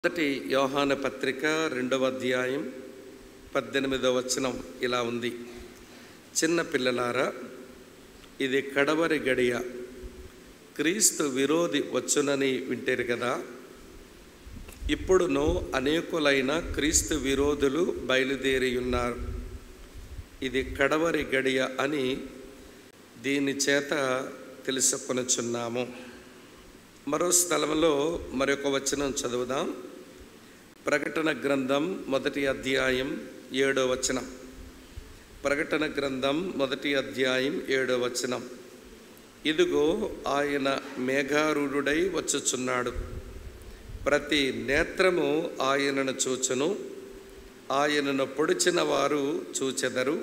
మొదటి యోహాను పత్రిక 2వ అధ్యాయం 18వ వచనం ఇలా ఉంది. చిన్న పిల్లలారా, ఇది కడవరి గడియ, క్రీస్తు విరోధి వచ్చునని వింటారు కదా. ఇప్పుడును అనేకులైన క్రీస్తు విరోధులు బయలుదేరి ఉన్నారు. ఇది కడవరి గడియ అని దీని చేత తెలుసుకొనుచున్నాము. మరో స్థలంలో మరొక వచనం చదువుదాం. ప్రకటన గ్రంథం 1వ అధ్యాయం 7వ వచనం. ప్రకటన గ్రంథం 1వ అధ్యాయం 7వ వచనం. ఇదిగో ఆయన మేఘారూఢుడై వచ్చుచున్నాడు, ప్రతి నేత్రము ఆయనను చూచును, ఆయనను పొడిచిన వారు చూచెదరు,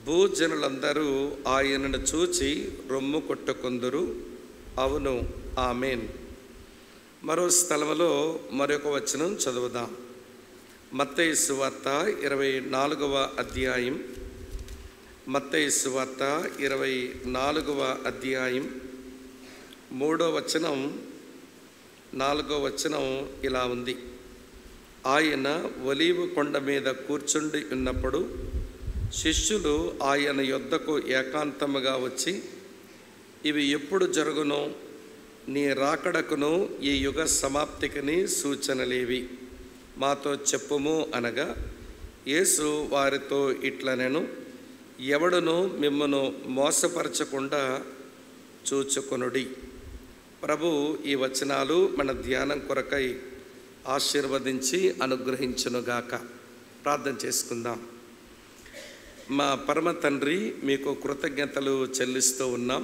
భూజనులందరూ ఆయనను చూచి రొమ్ము కొట్టుకొందురు. అవును, ఆమేన్. మరో స్థలంలో మరొక వచనం చదువుదాం. మత్తయి సువార్త 24వ అధ్యాయం. మత్తయి సువార్త 24వ అధ్యాయం 3వ వచనం 4వ వచనం ఇలా ఉంది. ఆయన ఒలీవ కొండ మీద కూర్చుండి ఉన్నప్పుడు శిష్యులు ఆయన యొద్దకు ఏకాంతముగా వచ్చి, ఇవి ఎప్పుడు జరుగునో, నీ రాకడకును ఈ యుగ సమాప్తికిని సూచనలేవి, మాతో చెప్పుము అనగా, యేసు వారితో ఇట్లనెను, ఎవడును మిమ్మను మోసపరచకుండా చూచుకొనుడి. ప్రభు ఈ వచనాలు మన ధ్యానం కొరకై ఆశీర్వదించి అనుగ్రహించునుగాక. ప్రార్థన చేసుకుందాం. మా పరమ తండ్రి, మీకు కృతజ్ఞతలు చెల్లిస్తూ ఉన్నాం.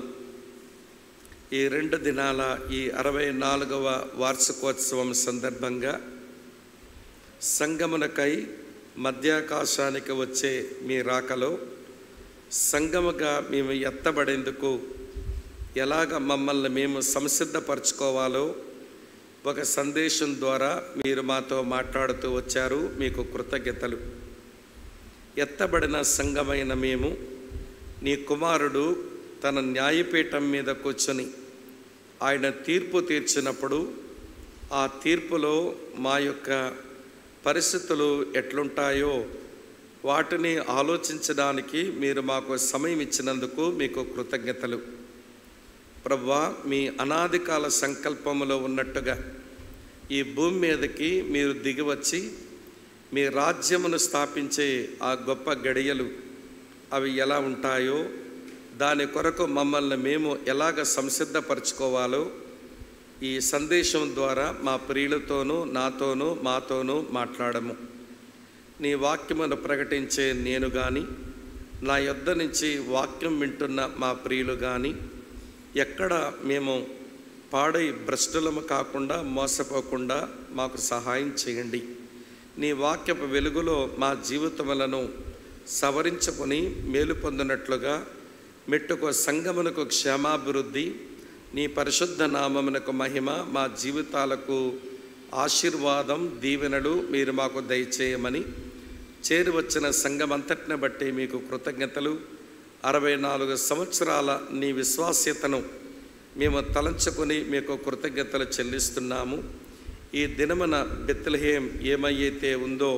ఈ 2 దినాల ఈ 64వ వార్షికోత్సవం సందర్భంగా సంగమునకై మధ్యాకాశానికి వచ్చే మీ రాకలో సంగముగా మేము ఎత్తబడేందుకు ఎలాగ మమ్మల్ని మేము సంసిద్ధపరచుకోవాలో ఒక సందేశం ద్వారా మీరు మాతో మాట్లాడుతూ వచ్చారు. మీకు కృతజ్ఞతలు. ఎత్తబడిన సంఘమైన మేము, నీ కుమారుడు తన న్యాయపీఠం మీద కూర్చొని ఆయన తీర్పు తీర్చినప్పుడు ఆ తీర్పులో మా యొక్క పరిస్థితులు ఎట్లుంటాయో వాటిని ఆలోచించడానికి మీరు మాకు సమయం ఇచ్చినందుకు మీకు కృతజ్ఞతలు. ప్రభువా, మీ అనాదికాల సంకల్పములో ఉన్నట్టుగా ఈ భూమి మీదకి మీరు దిగివచ్చి మీ రాజ్యమును స్థాపించే ఆ గొప్ప గడియలు అవి ఎలా ఉంటాయో, దాని కొరకు మమ్మల్ని మేము ఎలాగ సంసిద్ధపరచుకోవాలో ఈ సందేశం ద్వారా మా ప్రియులతోనూ నాతోనూ మాతోనూ మాట్లాడము. నీ వాక్యమును ప్రకటించే నేను కానీ, నా యొద్ద నుంచి వాక్యం వింటున్న మా ప్రియులు కానీ ఎక్కడ మేము పాడై భ్రష్టులము కాకుండా మోసపోకుండా మాకు సహాయం చేయండి. నీ వాక్యపు వెలుగులో మా జీవితములను సవరించుకొని మేలు పొందినట్లుగా మెట్టుకు సంగమునకు క్షేమాభివృద్ధి, నీ పరిశుద్ధ నామమునకు మహిమ, మా జీవితాలకు ఆశీర్వాదం, దీవెనలు మీరు మాకు దయచేయమని చేరి వచ్చిన సంఘమంతటిని బట్టి మీకు కృతజ్ఞతలు. 64 సంవత్సరాల నీ విశ్వాస్యతను మేము తలంచుకొని మీకు కృతజ్ఞతలు చెల్లిస్తున్నాము. ఈ దినమున బెత్లెహేం ఏమైతే ఉందో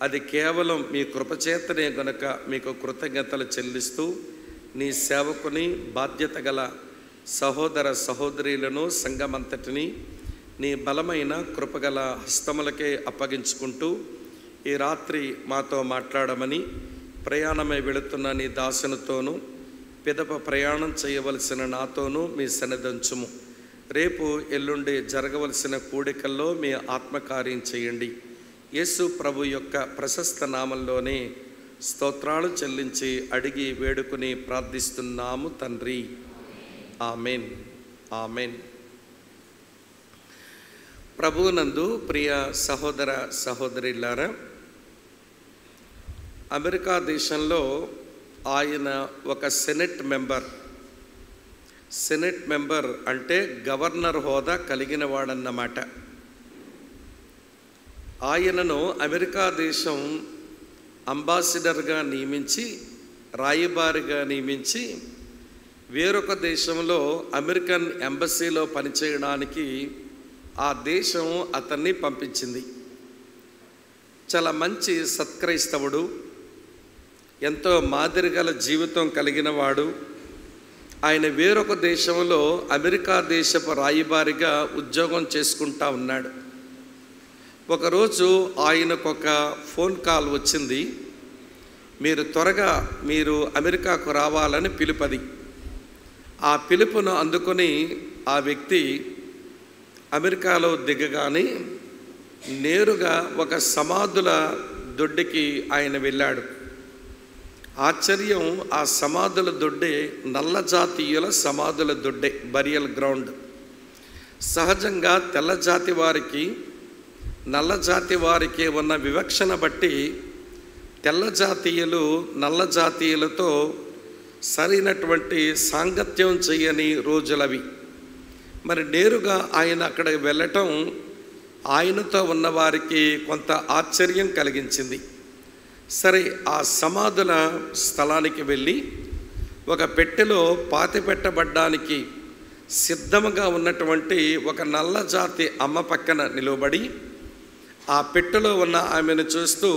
అది కేవలం మీ కృపచేతనే గనుక మీకు కృతజ్ఞతలు చెల్లిస్తూ, నీ సేవకుని, బాధ్యత గల సహోదర సహోదరులను, సంఘమంతటిని నీ బలమైన కృపగల హస్తములకే అప్పగించుకుంటూ ఈ రాత్రి మాతో మాట్లాడమని, ప్రయాణమై వెళుతున్న నీ దాసునితోనూ పిదప ప్రయాణం చేయవలసిన నాతోనూ మీ సన్నిధించుము. రేపు ఎల్లుండి జరగవలసిన కూడికల్లో మీ ఆత్మకార్యం చేయండి. యేసు ప్రభు యొక్క ప్రశస్త నామంలోనే స్తోత్రాలు చెల్లించి అడిగి వేడుకుని ప్రార్థిస్తున్నాము తండ్రి. Amen, amen. ప్రభువునందు ప్రియ సహోదర సహోదరులారా, అమెరికా దేశంలో ఆయన ఒక సెనెట్ మెంబర్ అంటే గవర్నర్ హోదా కలిగిన వాడన్నమాట. ఆయనను అమెరికా దేశం అంబాసిడర్గా నియమించి, రాయబారిగా నియమించి వేరొక దేశంలో అమెరికన్ ఎంబసీలో పనిచేయడానికి ఆ దేశం అతన్ని పంపించింది. చాలా మంచి సత్క్రైస్తవుడు, ఎంతో మాదిరిగల జీవితం కలిగిన వాడు. ఆయన వేరొక దేశంలో అమెరికా దేశపు రాయబారిగా ఉద్యోగం చేసుకుంటా ఉన్నాడు. ఒకరోజు ఆయనకు ఒక ఫోన్ కాల్ వచ్చింది. మీరు త్వరగా అమెరికాకు రావాలని పిలుపది. ఆ పిలుపును అందుకొని ఆ వ్యక్తి అమెరికాలో దిగగానే నేరుగా ఒక సమాధుల దొడ్డికి ఆయన వెళ్ళాడు. ఆశ్చర్యం, ఆ సమాధుల దొడ్డే నల్ల జాతీయుల సమాధుల దొడ్డే, బరియల్ గ్రౌండ్. సహజంగా తెల్ల జాతి వారికి నల్ల జాతి వారికి ఉన్న వివక్షణ బట్టి తెల్ల జాతీయులు నల్ల జాతీయులతో సరైనటువంటి సాంగత్యం చేయని రోజులవి. మరి నేరుగా ఆయన అక్కడికి వెళ్ళటం ఆయనతో ఉన్నవారికి కొంత ఆశ్చర్యం కలిగించింది. సరే, ఆ సమాధుల స్థలానికి వెళ్ళి ఒక పెట్టెలో పాతిపెట్టబడ్డానికి సిద్ధంగా ఉన్నటువంటి ఒక నల్ల జాతి అమ్మ పక్కన నిలబడి ఆ పెట్టెలో ఉన్న ఆమెను చూస్తూ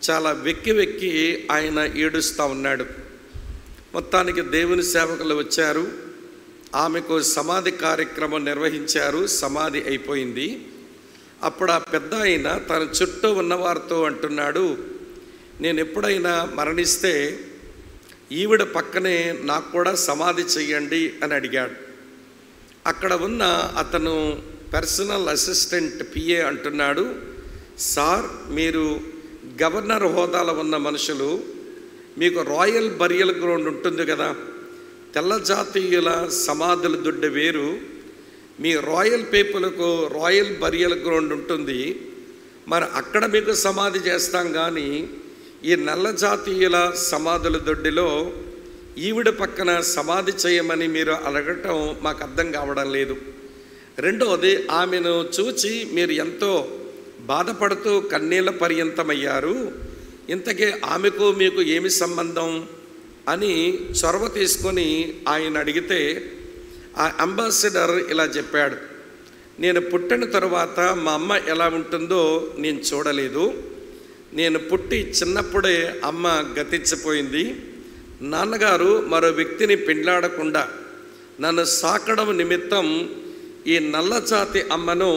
చాలా వెక్కి వెక్కి ఆయన ఏడుస్తూ ఉన్నాడు. మొత్తానికి దేవుని సేవకులు వచ్చారు, ఆమెకు సమాధి కార్యక్రమం నిర్వహించారు. సమాధి అయిపోయింది. అప్పుడు ఆ పెద్ద ఆయన తన చుట్టూ ఉన్నవారితో అంటున్నాడు, నేను ఎప్పుడైనా మరణిస్తే ఈవిడ పక్కనే నాకు కూడా సమాధి చెయ్యండి అని అడిగాడు. అక్కడ ఉన్న అతను పర్సనల్ అసిస్టెంట్ పిఏ అంటున్నాడు, సార్, మీరు గవర్నర్ హోదాలో ఉన్న మనుషులు, మీకు రాయల్ బరియల్ గ్రౌండ్ ఉంటుంది కదా, తెల్ల జాతీయుల సమాధుల దొడ్డి వేరు, మీ రాయల్ పీపుల్కు రాయల్ బరియల్ గ్రౌండ్ ఉంటుంది, మరి అక్కడ మీకు సమాధి చేస్తాం. కానీ ఈ నల్ల జాతీయుల సమాధుల దొడ్డిలో ఈవిడ పక్కన సమాధి చేయమని మీరు అడగటం మాకు అర్థం కావడం లేదు. రెండవది, ఆమెను చూచి మీరు ఎంతో బాధపడుతూ కన్నీళ్ళ పర్యంతమయ్యారు, ఇంతకీ ఆమెకు మీకు ఏమి సంబంధం అని చొరవ తీసుకొని ఆయన అడిగితే ఆ అంబాసిడర్ ఇలా చెప్పాడు, నేను పుట్టిన తరువాత మా అమ్మ ఎలా ఉంటుందో నేను చూడలేదు. నేను పుట్టి చిన్నప్పుడే అమ్మ గతించిపోయింది. నాన్నగారు మరో వ్యక్తిని పెండ్లాడకుండా నన్ను సాకడం నిమిత్తం ఈ నల్ల జాతి అమ్మను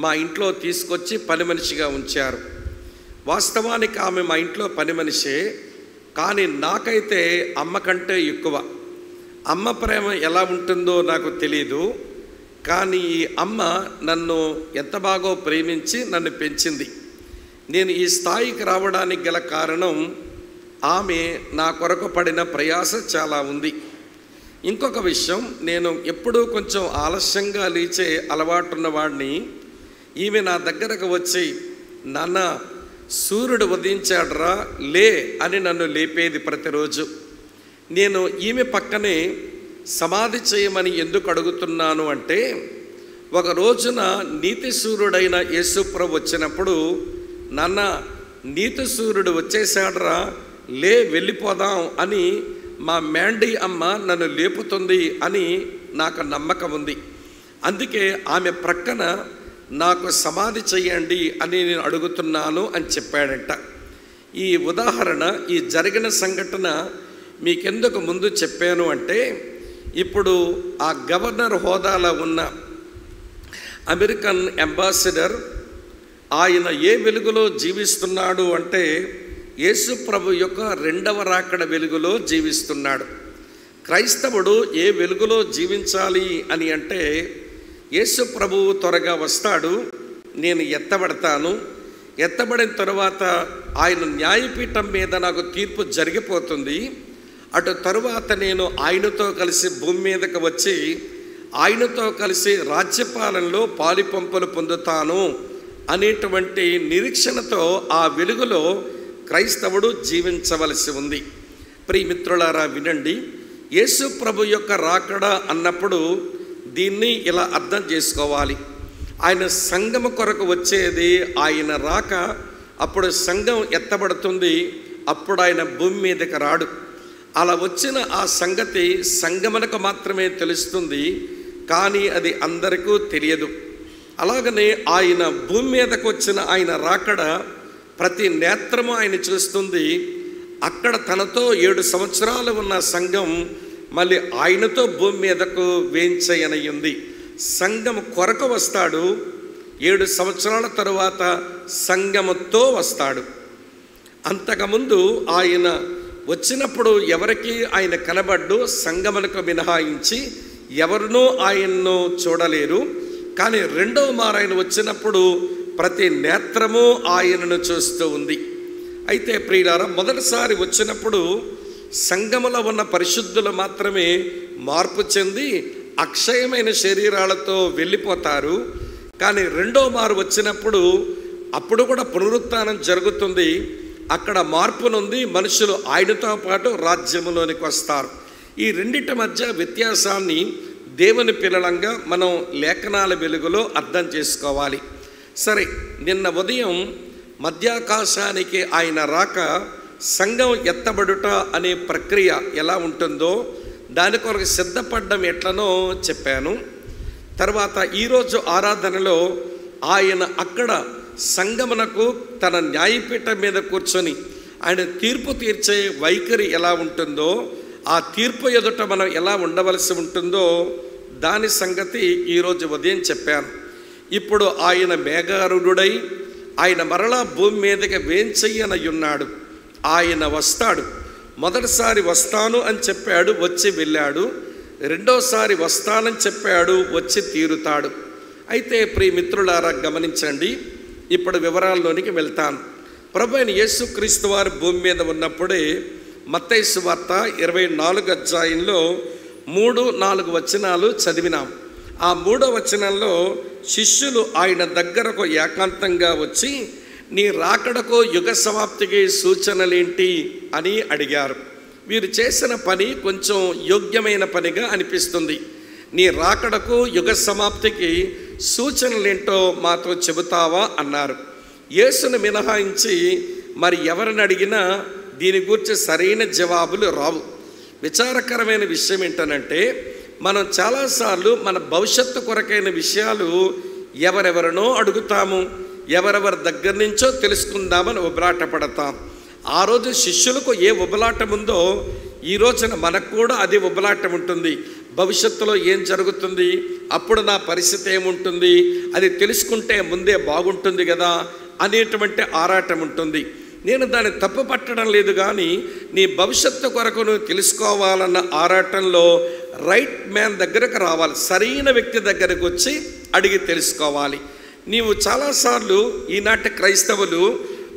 మా ఇంట్లో తీసుకొచ్చి పని మనిషిగా ఉంచారు. వాస్తవానికి ఆమె మా ఇంట్లో పని మనిషే, కానీ నాకైతే అమ్మ కంటే ఎక్కువ. అమ్మ ప్రేమ ఎలా ఉంటుందో నాకు తెలియదు, కానీ ఈ అమ్మ నన్ను ఎంత బాగో ప్రేమించి నన్ను పెంచింది. నేను ఈ స్థాయికి రావడానికి గల కారణం ఆమె నా కొరకు పడిన ప్రయాస చాలా ఉంది. ఇంకొక విషయం, నేను ఎప్పుడూ కొంచెం ఆలస్యంగా లేచే అలవాటున్న వాడిని. ఈమె నా దగ్గరకు వచ్చి, నాన్న సూర్యుడు ఉదయించాడురా, లే అని నన్ను లేపేది ప్రతిరోజు. నేను ఈమె పక్కనే సమాధి చేయమని ఎందుకు అడుగుతున్నాను అంటే, ఒక రోజున నీతి సూర్యుడైన యేసుప్రభు వచ్చినప్పుడు, నాన్న నీతి సూర్యుడు వచ్చేసాడురా, లే వెళ్ళిపోదాం అని మా మ్యాండీ అమ్మ నన్ను లేపుతుంది అని నాకు నమ్మకం ఉంది. అందుకే ఆమె ప్రక్కన నాకు సమాధి చెయ్యండి అని నేను అడుగుతున్నాను అని చెప్పాడంట. ఈ ఉదాహరణ, ఈ జరిగిన సంఘటన మీకెందుకు ముందు చెప్పాను అంటే, ఇప్పుడు ఆ గవర్నర్ హోదాలో ఉన్న అమెరికన్ అంబాసిడర్ ఆయన ఏ వెలుగులో జీవిస్తున్నాడు అంటే, యేసు ప్రభు యొక్క రెండవ రాకడ వెలుగులో జీవిస్తున్నాడు. క్రైస్తవుడు ఏ వెలుగులో జీవించాలి అని అంటే, యేసు ప్రభువు త్వరగా వస్తాడు, నేను ఎత్తబడతాను, ఎత్తబడిన తరువాత ఆయన న్యాయపీఠం మీద నాకు తీర్పు జరిగిపోతుంది, అటు తరువాత నేను ఆయనతో కలిసి భూమి మీదకి వచ్చి ఆయనతో కలిసి రాజ్యపాలనలో పాలిపంపులు పొందుతాను అనేటువంటి నిరీక్షణతో ఆ వెలుగులో క్రైస్తవుడు జీవించవలసి ఉంది. ప్రియమిత్రులారా వినండి, యేసు ప్రభు యొక్క రాకడ అన్నప్పుడు దీన్ని ఇలా అర్థం చేసుకోవాలి. ఆయన సంఘము కొరకు వచ్చేది ఆయన రాక, అప్పుడు సంఘం ఎత్తబడుతుంది, అప్పుడు ఆయన భూమి మీదకి రాడు. అలా వచ్చిన ఆ సంగతి సంఘమునకు మాత్రమే తెలుస్తుంది, కానీ అది అందరికీ తెలియదు. అలాగనే ఆయన భూమి మీదకు వచ్చిన ఆయన రాకడ ప్రతి నేత్రము ఆయన చూస్తుంది. అక్కడ తనతో 7 సంవత్సరాలు ఉన్న సంఘం మళ్ళీ ఆయనతో భూమి మీదకు వేంచేయనయ్యింది. సంఘం కొరకు వస్తాడు, 7 సంవత్సరాల తరువాత సంఘముతో వస్తాడు. అంతకుముందు ఆయన వచ్చినప్పుడు ఎవరికి ఆయన కనబడ్డు, సంఘమునకు మినహాయించి ఎవరినూ ఆయన్ను చూడలేరు. కానీ రెండవ మారు ఆయన వచ్చినప్పుడు ప్రతి నేత్రము ఆయనను చూస్తూ ఉంది. అయితే ప్రియులారా, మొదటిసారి వచ్చినప్పుడు సంఘములో ఉన్న పరిశుద్ధులు మాత్రమే మార్పు చెంది అక్షయమైన శరీరాలతో వెళ్ళిపోతారు. కానీ రెండో మారు వచ్చినప్పుడు అప్పుడు కూడా పునరుత్థానం జరుగుతుంది. అక్కడ మార్పు నుండి మనుషులు ఆయనతో పాటు రాజ్యములోనికి వస్తారు. ఈ రెండిటి మధ్య వ్యత్యాసాన్ని దేవుని పిల్లలంగా మనం లేఖనాల వెలుగులో అర్థం చేసుకోవాలి. సరే, నిన్న ఉదయం మధ్యాకాశానికి ఆయన రాక సంఘం ఎత్తబడుట అనే ప్రక్రియ ఎలా ఉంటుందో దాని కొరకు సిద్ధపడ్డం ఎట్లనో చెప్పాను. తర్వాత ఈరోజు ఆరాధనలో ఆయన అక్కడ సంఘమునకు తన న్యాయపీఠం మీద కూర్చొని ఆయన తీర్పు తీర్చే వైఖరి ఎలా ఉంటుందో, ఆ తీర్పు ఎదుట మనం ఎలా ఉండవలసి ఉంటుందో దాని సంగతి ఈరోజు ఉదయం చెప్పాను. ఇప్పుడు ఆయన మేఘారూఢుడై ఆయన మరలా భూమి మీదకి వేంచెయ్యనయ్యున్నాడు. ఆయన వస్తాడు. మొదటిసారి వస్తాను అని చెప్పాడు, వచ్చి వెళ్ళాడు. రెండోసారి వస్తానని చెప్పాడు, వచ్చి తీరుతాడు. అయితే ప్రియమిత్రులారా గమనించండి, ఇప్పుడు వివరాల్లోనికి వెళ్తాను. ప్రభు అయిన యేసుక్రీస్తు వారు భూమి మీద ఉన్నప్పుడే మత్తయి సువార్త 24 అధ్యాయంలో 3-4 వచనాలు చదివినాం. ఆ 3వ వచనంలో శిష్యులు ఆయన దగ్గరకు ఏకాంతంగా వచ్చి, నీ రాకడకు యుగ సమాప్తికి సూచనలేంటి అని అడిగారు. వీరు చేసిన పని కొంచెం యోగ్యమైన పనిగా అనిపిస్తుంది. నీ రాకడకు యుగ సమాప్తికి సూచనలేంటో మాతో చెబుతావా అన్నారు. యేసును మినహాయించి మరి ఎవరిని అడిగినా దీని గురించి సరైన జవాబులు రావు. విచారకరమైన విషయం ఏంటనంటే, మనం చాలాసార్లు మన భవిష్యత్తు కొరకైన విషయాలు ఎవరెవరినో అడుగుతాము, ఎవరెవరి దగ్గర నుంచో తెలుసుకుందామని ఉబలాట పడతాం. ఆ రోజు శిష్యులకు ఏ ఉబలాటం ఉందో ఈ రోజున మనకు కూడా అది ఉబలాటం ఉంటుంది. భవిష్యత్తులో ఏం జరుగుతుంది, అప్పుడు నా పరిస్థితి ఏముంటుంది, అది తెలుసుకుంటే ముందే బాగుంటుంది కదా అనేటువంటి ఆరాటం ఉంటుంది. నేను దాన్ని తప్పు పట్టడం లేదు, కానీ నీ భవిష్యత్తు కొరకు నువ్వు తెలుసుకోవాలన్న ఆరాటంలో రైట్ మ్యాన్ దగ్గరకు రావాలి, సరైన వ్యక్తి దగ్గరకు వచ్చి అడిగి తెలుసుకోవాలి. నీవు చాలాసార్లు ఈనాటి క్రైస్తవులు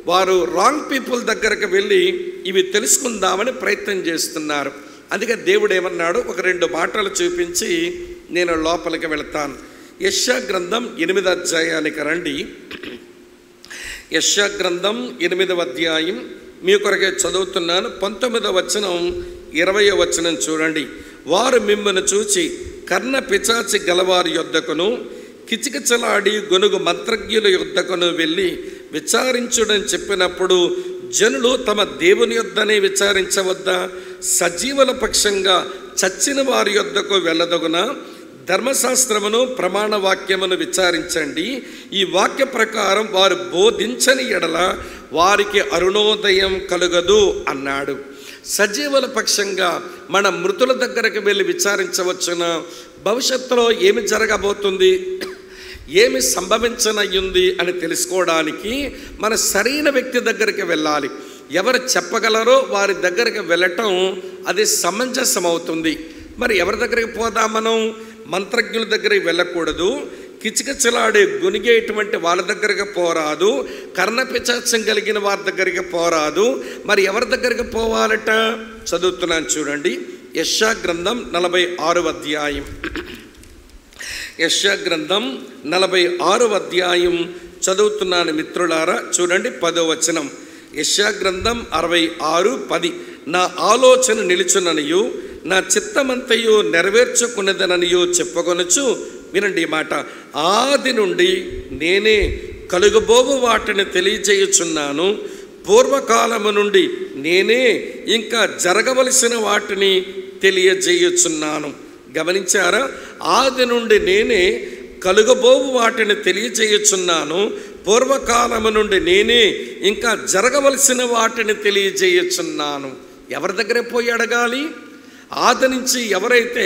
వారు రాంగ్ పీపుల్ దగ్గరకు వెళ్ళి ఇవి తెలుసుకుందామని ప్రయత్నం చేస్తున్నారు. అందుకే దేవుడు ఏమన్నాడు, ఒక 2 మాటలు చూపించి నేను లోపలికి వెళతాను. యెషయా గ్రంథం 8వ అధ్యాయానికి రండి. యెషయా గ్రంథం 8వ అధ్యాయం మీ కొరకే చదువుతున్నాను. 19వ వచనం 20వ వచనం చూడండి. వారు మిమ్మల్ని చూచి కర్ణ పిచాచి గలవారి యొద్దకును కిచకిచలాడి గొనుగు మంత్రజ్ఞుల యొద్దకును వెళ్ళి విచారించుడని చెప్పినప్పుడు జనులు తమ దేవుని యొద్దనే విచారించవద్దా? సజీవుల పక్షంగా చచ్చిన వారి యొద్దకు వెళ్ళదగున ధర్మశాస్త్రమును ప్రమాణ వాక్యమును విచారించండి. ఈ వాక్య ప్రకారం వారు బోధించని ఎడల వారికి అరుణోదయం కలుగదు అన్నాడు. సజీవుల పక్షంగా మన మృతుల దగ్గరకు వెళ్ళి విచారించవచ్చున? భవిష్యత్తులో ఏమి జరగబోతుంది, ఏమి సంభవించనయ్యింది అని తెలుసుకోవడానికి మన సరైన వ్యక్తి దగ్గరికి వెళ్ళాలి. ఎవరు చెప్పగలరో వారి దగ్గరికి వెళ్ళటం అది సమంజసం అవుతుంది. మరి ఎవరి దగ్గరికి పోదాం? మనం మంత్రజ్ఞుల దగ్గరికి వెళ్ళకూడదు, కిచకిచలాడే గొనిగేటువంటి వాళ్ళ దగ్గరికి పోరాదు, కర్ణపిచాచం కలిగిన వారి దగ్గరికి పోరాదు. మరి ఎవరి దగ్గరికి పోవాలట? చదువుతున్నాను చూడండి. యెషయా గ్రంథం 46వ అధ్యాయం. యెషయా గ్రంథం 46వ అధ్యాయం చదువుతున్నాను మిత్రులారా, చూడండి 10వ వచనం. యెషయా గ్రంథం 66:10. నా ఆలోచన నిలుచుననియు నా చిత్తమంతయు నెరవేర్చుకున్నదననియో చెప్పుకొనొచ్చు. వినండి ఈ మాట. ఆది నుండి నేనే కలుగబోవు వాటిని తెలియజేయుచున్నాను, పూర్వకాలము నుండి నేనే ఇంకా జరగవలసిన వాటిని తెలియజేయుచున్నాను. గమనించారా? ఆది నుండి నేనే కలుగబోవు వాటిని తెలియజేయుచున్నాను. పూర్వకాలము నుండి నేనే ఇంకా జరగవలసిన వాటిని తెలియజేయుచున్నాను. ఎవరి దగ్గరే పోయి అడగాలి? ఆది నుంచి ఎవరైతే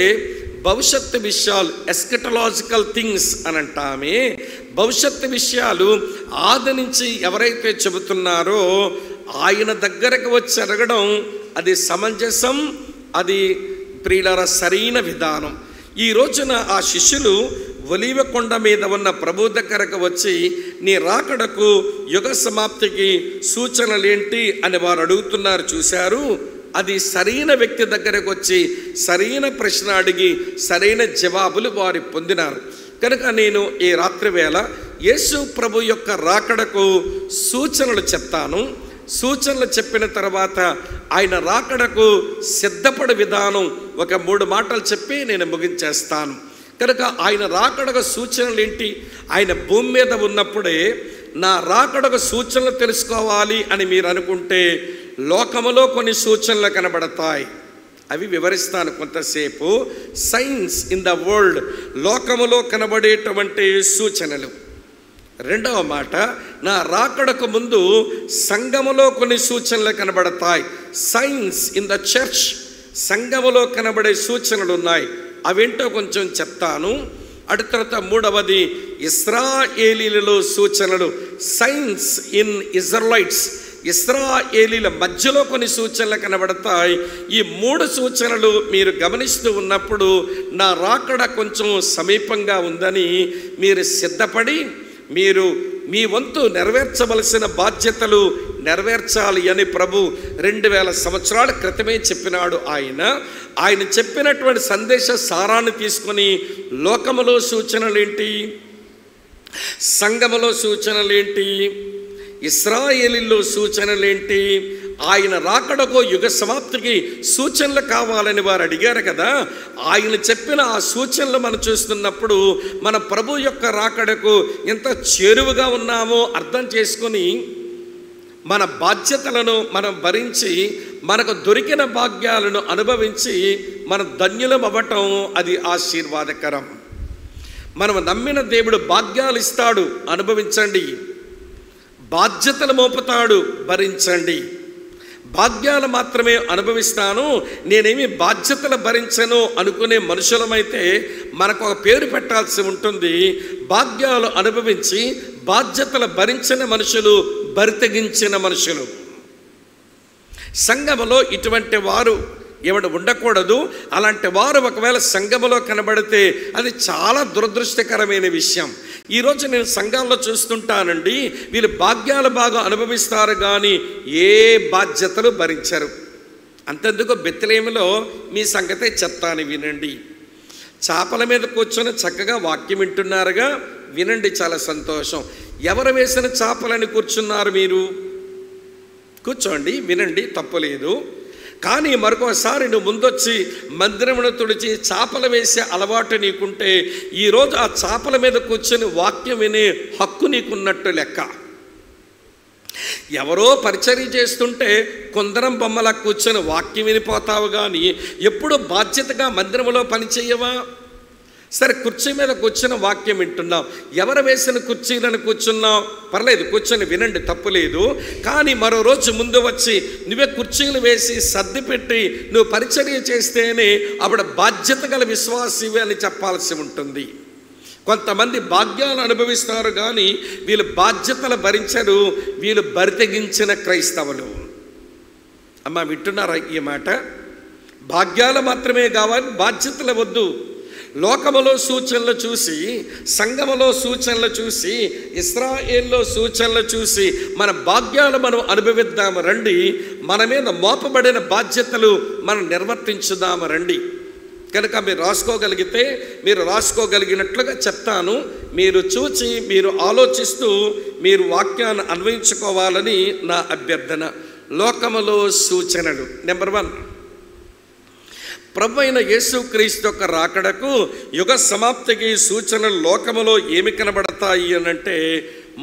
భవిష్యత్తు విషయాలు, ఎస్కటలాజికల్ థింగ్స్ అని అంటామే, భవిష్యత్తు విషయాలు ఆది నుంచి ఎవరైతే చెబుతున్నారో ఆయన దగ్గరకు వచ్చి అడగడం అది సమంజసం, అది ప్రియులార సరైన విధానం. ఈ రోజున ఆ శిష్యులు ఒలీవ కొండ మీద ఉన్న ప్రభు దగ్గరకు వచ్చి నీ రాకడకు యుగ సమాప్తికి సూచనలేంటి అని వారు అడుగుతున్నారు. చూశారు, అది సరైన వ్యక్తి దగ్గరకు వచ్చి సరైన ప్రశ్న అడిగి సరైన జవాబులు వారు పొందినారు. కనుక నేను ఈ రాత్రి వేళ యేసు ప్రభు యొక్క రాకడకు సూచనలు చెప్తాను. సూచనలు చెప్పిన తర్వాత ఆయన రాకడకు సిద్ధపడే విధానం ఒక 3 మాటలు చెప్పి నేను ముగించేస్తాను. కనుక ఆయన రాకడకు సూచనలు ఏంటి? ఆయన భూమి మీద ఉన్నప్పుడే నా రాకడకు సూచనలు తెలుసుకోవాలి అని మీరు అనుకుంటే లోకములో కొన్ని సూచనలు కనబడతాయి. అవి వివరిస్తాను కొంతసేపు. సైన్స్ ఇన్ ద వరల్డ్, లోకములో కనబడేటువంటి సూచనలు. రెండవ మాట, నా రాకడకు ముందు సంఘములో కొన్ని సూచనలు కనబడతాయి. సైన్స్ ఇన్ ద చర్చ్, సంఘములో కనబడే సూచనలు ఉన్నాయి. అవేంటో కొంచెం చెప్తాను. అటు తర్వాత మూడవది ఇశ్రాయేలీలలో సూచనలు. సైన్స్ ఇన్ ఇజ్రాయిట్స్, ఇశ్రాయేలీల మధ్యలో కొన్ని సూచనలు కనబడతాయి. ఈ 3 సూచనలు మీరు గమనిస్తూ ఉన్నప్పుడు నా రాకడ కొంచెం సమీపంగా ఉందని మీరు సిద్ధపడి మీరు మీ వంతు నెరవేర్చవలసిన బాధ్యతలు నెరవేర్చాలి అని ప్రభు 2000 సంవత్సరాల క్రితమే చెప్పినాడు. ఆయన చెప్పినటువంటి సందేశ సారాన్ని తీసుకొని లోకములో సూచనలేంటి, సంఘములో సూచనలేంటి, ఇశ్రాయేలీలో సూచనలేంటి, ఆయన రాకడకు యుగ సమాప్తికి సూచనలు కావాలని వారు అడిగారు కదా. ఆయన చెప్పిన ఆ సూచనలు మనం చూస్తున్నప్పుడు మన ప్రభు యొక్క రాకడకు ఎంత చేరువగా ఉన్నామో అర్థం చేసుకొని మన బాధ్యతలను మనం భరించి మనకు దొరికిన భాగ్యాలను అనుభవించి మన ధన్యులం అవ్వటం అది ఆశీర్వాదకరం. మనం నమ్మిన దేవుడు భాగ్యాలు ఇస్తాడు, అనుభవించండి. బాధ్యతలు మోపుతాడు, భరించండి. భాగ్యాలు మాత్రమే అనుభవిస్తాను, నేనేమి బాధ్యతలు భరించను అనుకునే మనుషులమైతే మనకు ఒక పేరు పెట్టాల్సి ఉంటుంది. భాగ్యాలు అనుభవించి బాధ్యతలు భరించిన మనుషులు, బరితెగించిన మనుషులు. సంఘములో ఇటువంటి వారు ఎవడు ఉండకూడదు. అలాంటి వారు ఒకవేళ సంఘములో కనబడితే అది చాలా దురదృష్టకరమైన విషయం. ఈరోజు నేను సంఘాల్లో చూస్తుంటానండి, వీళ్ళు భాగ్యాలు బాగా అనుభవిస్తారు కానీ ఏ బాధ్యతలు భరించరు. అంతెందుకు బెత్లెహేములో మీ సంగతే చెప్తాను వినండి. చేపల మీద కూర్చొని చక్కగా వాక్యం వింటున్నారుగా, వినండి, చాలా సంతోషం. ఎవరు వేసిన చేపలని కూర్చున్నారు మీరు? కూర్చోండి, వినండి, తప్పులేదు. కానీ మరొకసారి నువ్వు ముందొచ్చి మందిరమును తుడిచి చేపలు వేసే అలవాటు నీకుంటే ఈరోజు ఆ చేపల మీద కూర్చొని వాక్యం వినే హక్కు నీకున్నట్టు లెక్క. ఎవరో పరిచర్య చేస్తుంటే కొందరం బొమ్మలా కూర్చొని వాక్యం వినిపోతావు కానీ ఎప్పుడు బాధ్యతగా మందిరంలో పని చేయవా? సరే, కుర్చీ మీద కూర్చుని వాక్యం వింటున్నాం, ఎవరు వేసిన కుర్చీలను కూర్చున్నాం, పర్లేదు, కూర్చొని వినండి, తప్పులేదు. కానీ మరో రోజు ముందు వచ్చి నువ్వే కుర్చీలు వేసి సర్ది పెట్టి నువ్వు పరిచర్య చేస్తేనే అప్పుడు బాధ్యత గల విశ్వాసివి అని చెప్పాల్సి ఉంటుంది. కొంతమంది భాగ్యాలు అనుభవిస్తారు కానీ వీళ్ళు బాధ్యతలు భరించరు, వీళ్ళు బరితెగించిన క్రైస్తవులు. అమ్మ, వింటున్నారా ఈ మాట? భాగ్యాలు మాత్రమే కావాలి, బాధ్యతలు వద్దు. లోకములో సూచనలు చూసి, సంఘములో సూచనలు చూసి, ఇశ్రాయేల్లో సూచనలు చూసి మన భాగ్యాలు మనం అనుభవిద్దాము రండి. మన మీద మోపబడిన బాధ్యతలు మనం నిర్వర్తించుదాము రండి. కనుక మీరు రాసుకోగలిగితే మీరు రాసుకోగలిగినట్లుగా చెప్తాను. మీరు చూచి మీరు ఆలోచిస్తూ మీరు వాక్యాన్ని అన్వయించుకోవాలని నా అభ్యర్థన. లోకములో సూచనలు. నెంబర్ 1, ప్రభు అయిన యేసుక్రీస్తు యొక్క రాకడకు యుగ సమాప్తికి సూచనలు లోకములో ఏమి కనబడతాయి అనంటే,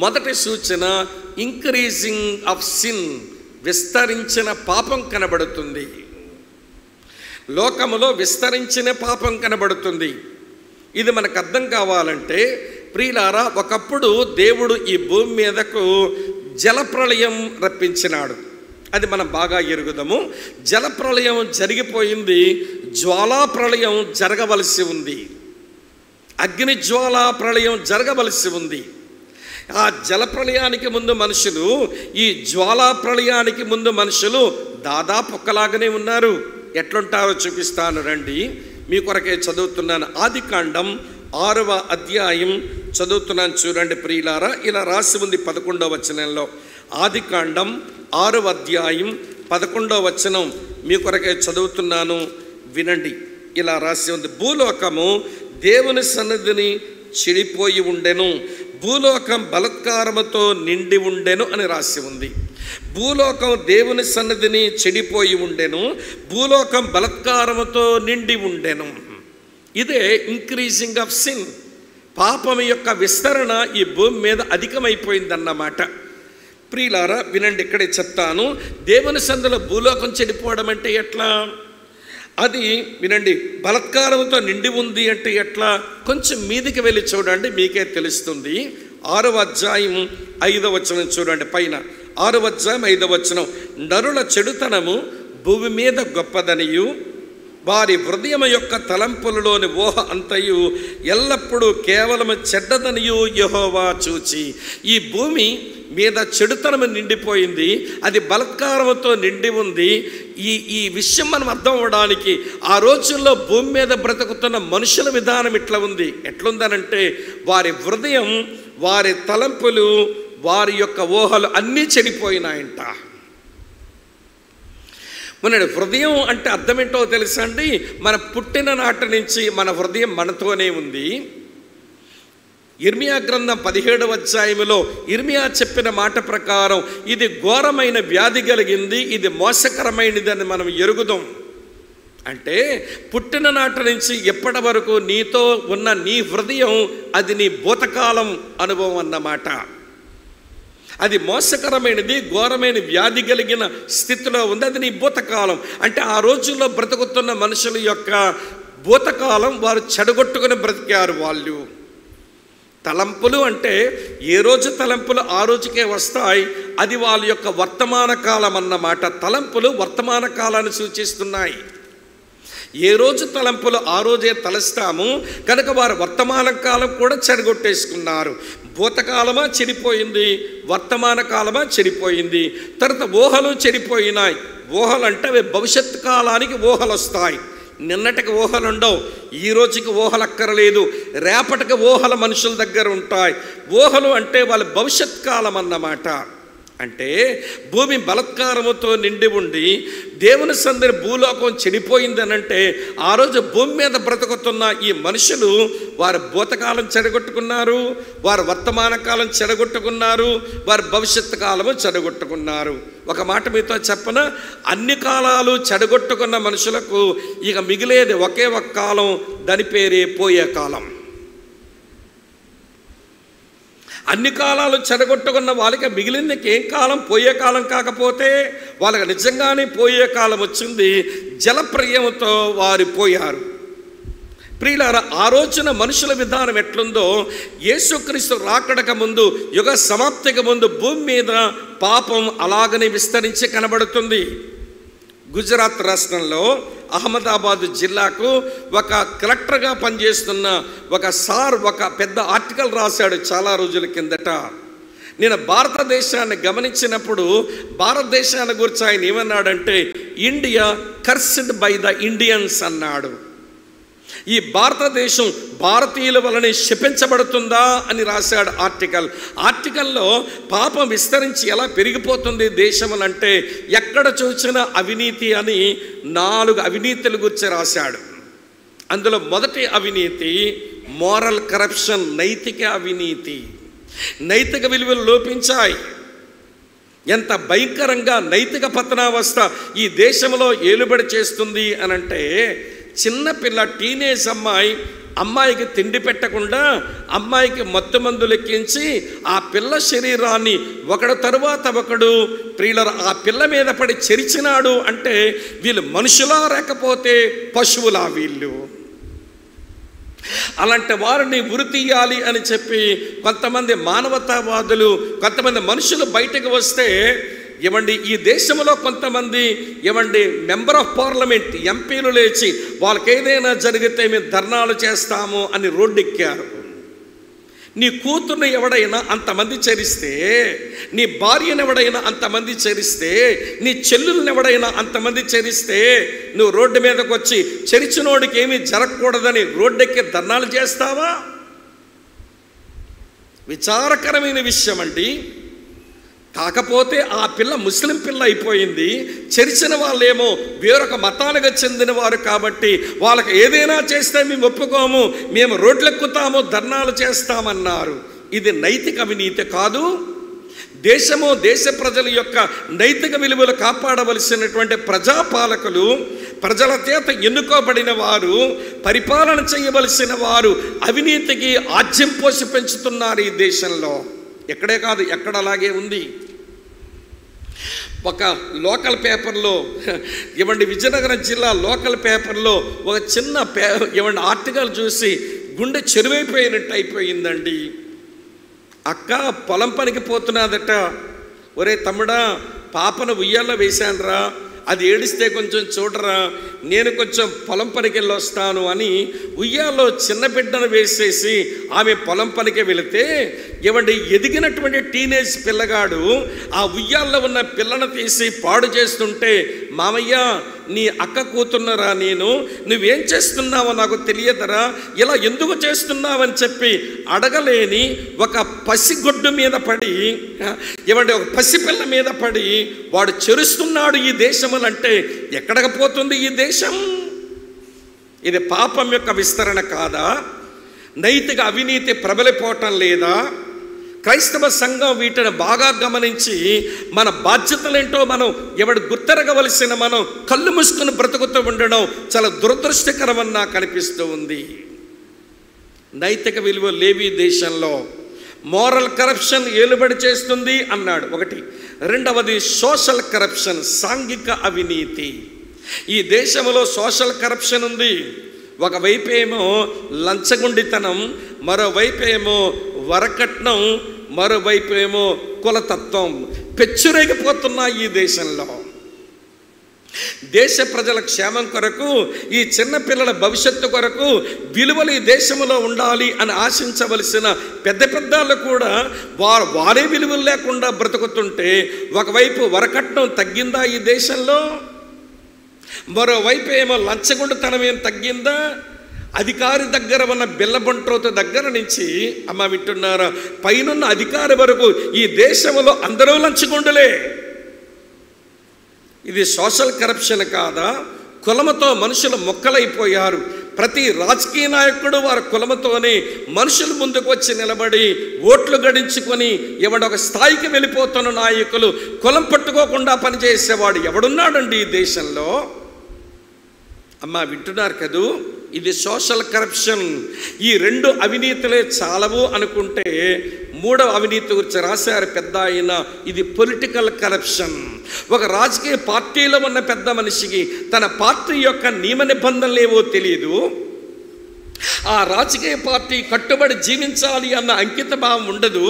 మొదటి సూచన ఇంక్రీజింగ్ ఆఫ్ సిన్, విస్తరించిన పాపం కనబడుతుంది. లోకములో విస్తరించిన పాపం కనబడుతుంది. ఇది మనకు అర్థం కావాలంటే ప్రియులారా, ఒకప్పుడు దేవుడు ఈ భూమి మీదకు జలప్రళయం రప్పించినాడు. అది మనం బాగా ఎరుగుదాము. జలప్రళయం జరిగిపోయింది, జ్వాలా ప్రళయం జరగవలసి ఉంది, అగ్ని జ్వాలా ప్రళయం జరగవలసి ఉంది. ఆ జలప్రళయానికి ముందు మనుషులు, ఈ జ్వాలా ప్రళయానికి ముందు మనుషులు దాదాపు ఒక్కలాగానే ఉన్నారు. ఎట్లుంటారో చూపిస్తాను రండి. మీ కొరకే చదువుతున్నాను. ఆదికాండం 6వ అధ్యాయం చదువుతున్నాను చూడండి ప్రియులారా. ఇలా రాసి ఉంది 11వ వచనంలో. ఆదికాండం 6వ అధ్యాయం 11వ వచనం మీ కొరకే చదువుతున్నాను, వినండి. ఇలా రాసి ఉంది, భూలోకము దేవుని సన్నిధిని చెడిపోయి ఉండెను, భూలోకం బలత్కారముతో నిండి ఉండెను అని రాసి ఉంది. భూలోకం దేవుని సన్నిధిని చెడిపోయి ఉండెను, భూలోకం బలత్కారముతో నిండి ఉండెను. ఇదే ఇంక్రీజింగ్ ఆఫ్ సిన్. పాపం యొక్క విస్తరణ ఈ భూమి మీద అధికమైపోయిందన్నమాట. ప్రియులారా వినండి, ఇక్కడే చెప్తాను. దేవుని సన్నిధిలో భూలోకం చెడిపోవడం అంటే ఎట్లా? అది వినండి. బలత్కారంతో నిండి ఉంది అంటే ఎట్లా? కొంచెం మీదికి వెళ్ళి చూడండి, మీకే తెలుస్తుంది. 6వ అధ్యాయం 5వ వచనం చూడండి. పైన 6వ అధ్యాయం 5వ వచనం, నరుల చెడుతనము భూమి మీద గొప్పదనియు, వారి హృదయం యొక్క తలంపులలోని ఊహ అంతయు ఎల్లప్పుడూ కేవలం చెడ్డదనియు యెహోవా చూచి. ఈ భూమి మీద చెడుతనం నిండిపోయింది, అది బలత్కారంతో నిండి ఉంది. ఈ విషయం మనం అర్థం అవ్వడానికి ఆ రోజుల్లో భూమి మీద బ్రతుకుతున్న మనుషుల విధానం ఇట్లా ఉంది. ఎట్లుందనంటే వారి హృదయం, వారి తలంపులు, వారి యొక్క ఊహలు అన్నీ చెడిపోయినాయంట. మన హృదయం అంటే అర్థం ఏంటో తెలుసా అండి? మన పుట్టిన నాటి నుంచి మన హృదయం మనతోనే ఉంది. ఇర్మియా గ్రంథం 17వ అధ్యాయంలో ఇర్మియా చెప్పిన మాట ప్రకారం ఇది ఘోరమైన వ్యాధి కలిగింది, ఇది మోసకరమైనదని మనం ఎరుగుదాం. అంటే పుట్టిన నాటి నుంచి ఎప్పటి వరకు నీతో ఉన్న నీ హృదయం అది నీ భూతకాలం అనుభవం అన్నమాట. అది మోసకరమైనది, ఘోరమైన వ్యాధి కలిగిన స్థితిలో ఉంది, అది నీ భూతకాలం. అంటే ఆ రోజుల్లో బ్రతుకుతున్న మనుషుల యొక్క భూతకాలం వారు చెడగొట్టుకుని బ్రతికారు. వాళ్ళు తలంపులు అంటే ఏ రోజు తలంపులు ఆ రోజుకే వస్తాయి, అది వాళ్ళ యొక్క వర్తమాన కాలం అన్నమాట. తలంపులు వర్తమాన కాలాన్ని సూచిస్తున్నాయి. ఏ రోజు తలంపులు ఆ రోజే తలస్తాము కనుక వారు వర్తమాన కాలం కూడా చెడగొట్టేసుకున్నారు. భూతకాలమా చెడిపోయింది, వర్తమాన కాలమా చెడిపోయింది. తర్వాత ఊహలు చెడిపోయినాయి. ఊహలు అంటే అవి భవిష్యత్ కాలానికి ఊహలు వస్తాయి. నిన్నటికి ఊహలు ఉండవు, ఈ రోజుకి ఊహలు అక్కర్లేదు, రేపటికి ఊహల మనుషుల దగ్గర ఉంటాయి. ఊహలు అంటే వాళ్ళ భవిష్యత్ కాలం అన్నమాట. అంటే భూమి బలత్కారముతో నిండి ఉండి దేవుని సన్నిధిని భూలోకం చెడిపోయిందనంటే ఆ రోజు భూమి మీద బ్రతుకుతున్న ఈ మనుషులు వారి భూతకాలం చెడగొట్టుకున్నారు, వారు వర్తమాన కాలం చెడగొట్టుకున్నారు, వారి భవిష్యత్తు కాలము చెడగొట్టుకున్నారు. ఒక మాట మీతో చెప్పన, అన్ని కాలాలు చెడగొట్టుకున్న మనుషులకు ఇక మిగిలేది ఒకే ఒక కాలం, దాని పేరే పోయే కాలం. అన్ని కాలాలు చెడగొట్టుకున్న వాళ్ళకి మిగిలింది ఏం కాలం? పోయే కాలం. కాకపోతే వాళ్ళకి నిజంగానే పోయే కాలం వచ్చింది. జలప్రళయంతో వారు పోయారు. ప్రియులారా, ఆ రోజున మనుషుల విధానం ఎట్లుందో యేసుక్రీస్తు రాకడక ముందు, యుగ సమాప్తికి ముందు భూమి మీద పాపం అలాగనే విస్తరించి కనబడుతుంది. గుజరాత్ రాష్ట్రంలో అహ్మదాబాద్ జిల్లాకు ఒక కలెక్టర్గా పనిచేస్తున్న ఒక సార్ ఒక పెద్ద ఆర్టికల్ రాశాడు చాలా రోజుల కిందట. నేను భారతదేశాన్ని గమనించినప్పుడు భారతదేశాన్ని గురించి ఆయన ఏమన్నాడంటే, India cursed by the Indians అన్నాడు. ఈ భారతదేశం భారతీయుల వలనే శపించబడుతుందా అని రాశాడు ఆర్టికల్లో పాపం విస్తరించి ఎలా పెరిగిపోతుంది దేశములంటే ఎక్కడ చూసినా అవినీతి అని 4 అవినీతుల గురించి రాశాడు. అందులో మొదటి అవినీతి మోరల్ కరప్షన్, నైతిక అవినీతి. నైతిక విలువలు లోపించాయి. ఎంత భయంకరంగా నైతిక పతనావస్థ ఈ దేశంలో ఏలుబడి చేస్తుంది అనంటే, చిన్నపిల్ల టీనేజ్ అమ్మాయికి తిండి పెట్టకుండా అమ్మాయికి మత్తు మందులు ఎక్కించి ఆ పిల్ల శరీరాన్ని ఒకడు తరువాత ఒకడు ప్రియుల ఆ పిల్ల మీద పడి చెరిచినాడు అంటే వీళ్ళు మనుషులా లేకపోతే పశువులా? వీళ్ళు అలాంటి వారిని ఉరి తీయాలి అని చెప్పి కొంతమంది మానవతావాదులు, కొంతమంది మనుషులు బయటకు వస్తే ఏమండి ఈ దేశంలో కొంతమంది ఏమండి మెంబర్ ఆఫ్ పార్లమెంట్ ఎంపీలు లేచి వాళ్ళకి ఏదైనా జరిగితే మేము ధర్నాలు చేస్తాము అని రోడ్డెక్కారు. నీ కూతుర్ని ఎవడైనా అంతమంది చరిస్తే, నీ భార్యను ఎవడైనా అంతమంది చరిస్తే, నీ చెల్లుల్ని ఎవడైనా అంతమంది చరిస్తే నువ్వు రోడ్డు మీదకి వచ్చి చరిచినోడికి ఏమీ జరగకూడదని రోడ్డెక్కి ధర్నాలు చేస్తావా? విచారకరమైన విషయం అండి. కాకపోతే ఆ పిల్ల ముస్లిం పిల్ల అయిపోయింది. చరిచిన వాళ్ళేమో వేరొక మతానికి చెందిన వారు కాబట్టి వాళ్ళకి ఏదైనా చేస్తే మేము ఒప్పుకోము, మేము రోడ్లెక్కుతాము, ధర్నాలు చేస్తామన్నారు. ఇది నైతిక అవినీతి కాదు. దేశము, దేశ ప్రజల యొక్క నైతిక విలువలు కాపాడవలసినటువంటి ప్రజాపాలకులు, ప్రజల చేత ఎన్నుకోబడిన వారు, పరిపాలన చేయవలసిన వారు అవినీతికి ఆజ్యం పోసి పెంచుతున్నారు ఈ దేశంలో. ఎక్కడే కాదు, ఎక్కడ అలాగే ఉంది. ఒక లోకల్ పేపర్లో ఇవ్వండి, విజయనగరం జిల్లా లోకల్ పేపర్లో ఒక చిన్న ఇవ్వండి ఆర్టికల్ చూసి గుండె చెరువైపోయినట్టు అయిపోయిందండి. అక్క పొలం పనికి పోతున్నదట. ఒరే తమ్ముడా, పాపను ఉయ్యాల్లో వేశానురా, అది ఏడిస్తే కొంచెం చూడరా, నేను కొంచెం పొలం పనికి వెళ్ళి వస్తాను అని ఉయ్యాల్లో చిన్న బిడ్డను వేసేసి ఆమె పొలం పనికి వెళితే ఏమండి ఎదిగినటువంటి టీనేజ్ పిల్లగాడు ఆ ఉయ్యాల్లో ఉన్న పిల్లను తీసి పాడు చేస్తుంటే, మామయ్య నీ అక్క కూతున్నరా, నేను నువ్వేం చేస్తున్నావో నాకు తెలియదరా, ఇలా ఎందుకు చేస్తున్నావని చెప్పి అడగలేని ఒక పసిగొడ్డు మీద పడి ఏమంటే ఒక పసిపిల్ల మీద పడి వాడు చెరుస్తున్నాడు ఈ దేశములంటే ఎక్కడికి పోతుంది ఈ దేశం? ఇది పాపం యొక్క విస్తరణ కాదా? నైతిక అవినీతి ప్రబలిపోవటం లేదా? క్రైస్తవ సంఘం వీటిని బాగా గమనించి మన బాధ్యతలేంటో మనం గుర్తెరగవలసిన మనం కళ్ళు మూసుకుని బ్రతుకుతూ ఉండడం చాలా దురదృష్టకరమని నాకు అనిపిస్తూ ఉంది. నైతిక విలువ లేవి దేశంలో. మోరల్ కరప్షన్ ఏలుబడి చేస్తుంది అన్నాడు ఒకటి. రెండవది సోషల్ కరప్షన్, సాంఘిక అవినీతి. ఈ దేశంలో సోషల్ కరప్షన్ ఉంది. ఒకవైపు ఏమో లంచగొండితనం, మరోవైపు ఏమో వరకట్నం, మరోవైపు ఏమో కులతత్వం పెచ్చురేగిపోతున్నాయి ఈ దేశంలో. దేశ ప్రజల క్షేమం కొరకు, ఈ చిన్నపిల్లల భవిష్యత్తు కొరకు విలువలు ఈ దేశంలో ఉండాలి అని ఆశించవలసిన పెద్ద పెద్దలు కూడా వారే విలువలు లేకుండా బ్రతుకుతుంటే ఒకవైపు వరకట్నం తగ్గిందా ఈ దేశంలో? మరోవైపు ఏమో లంచగొండితనం ఏం తగ్గిందా? అధికారి దగ్గర ఉన్న బిల్లబంట్రోత దగ్గర నుంచి అమ్మ వింటున్నారా, పైనున్న అధికారి వరకు ఈ దేశంలో అందరూ లంచగొండులే. ఇది సోషల్ కరప్షన్ కాదా? కులముతో మనుషులు మొక్కలైపోయారు. ప్రతి రాజకీయ నాయకుడు వారి కులముతోనే మనుషులు ముందుకు వచ్చి నిలబడి ఓట్లు గడించుకొని ఒక స్థాయికి వెళ్ళిపోతున్న నాయకులు, కులం పట్టుకోకుండా పనిచేసేవాడు ఎవడున్నాడండి ఈ దేశంలో? అమ్మ వింటున్నారు కదూ, ఇది సోషల్ కరప్షన్. ఈ రెండు అవినీతులే చాలవు అనుకుంటే మూడవ అవినీతి గురించి రాశారు పెద్ద ఆయన. ఇది పొలిటికల్ కరప్షన్. ఒక రాజకీయ పార్టీలో ఉన్న పెద్ద మనిషికి తన పార్టీ యొక్క నియమ నిబంధనలు ఏవో తెలియదు. ఆ రాజకీయ పార్టీ కట్టుబడి జీవించాలి అన్న అంకిత భావం ఉండదు.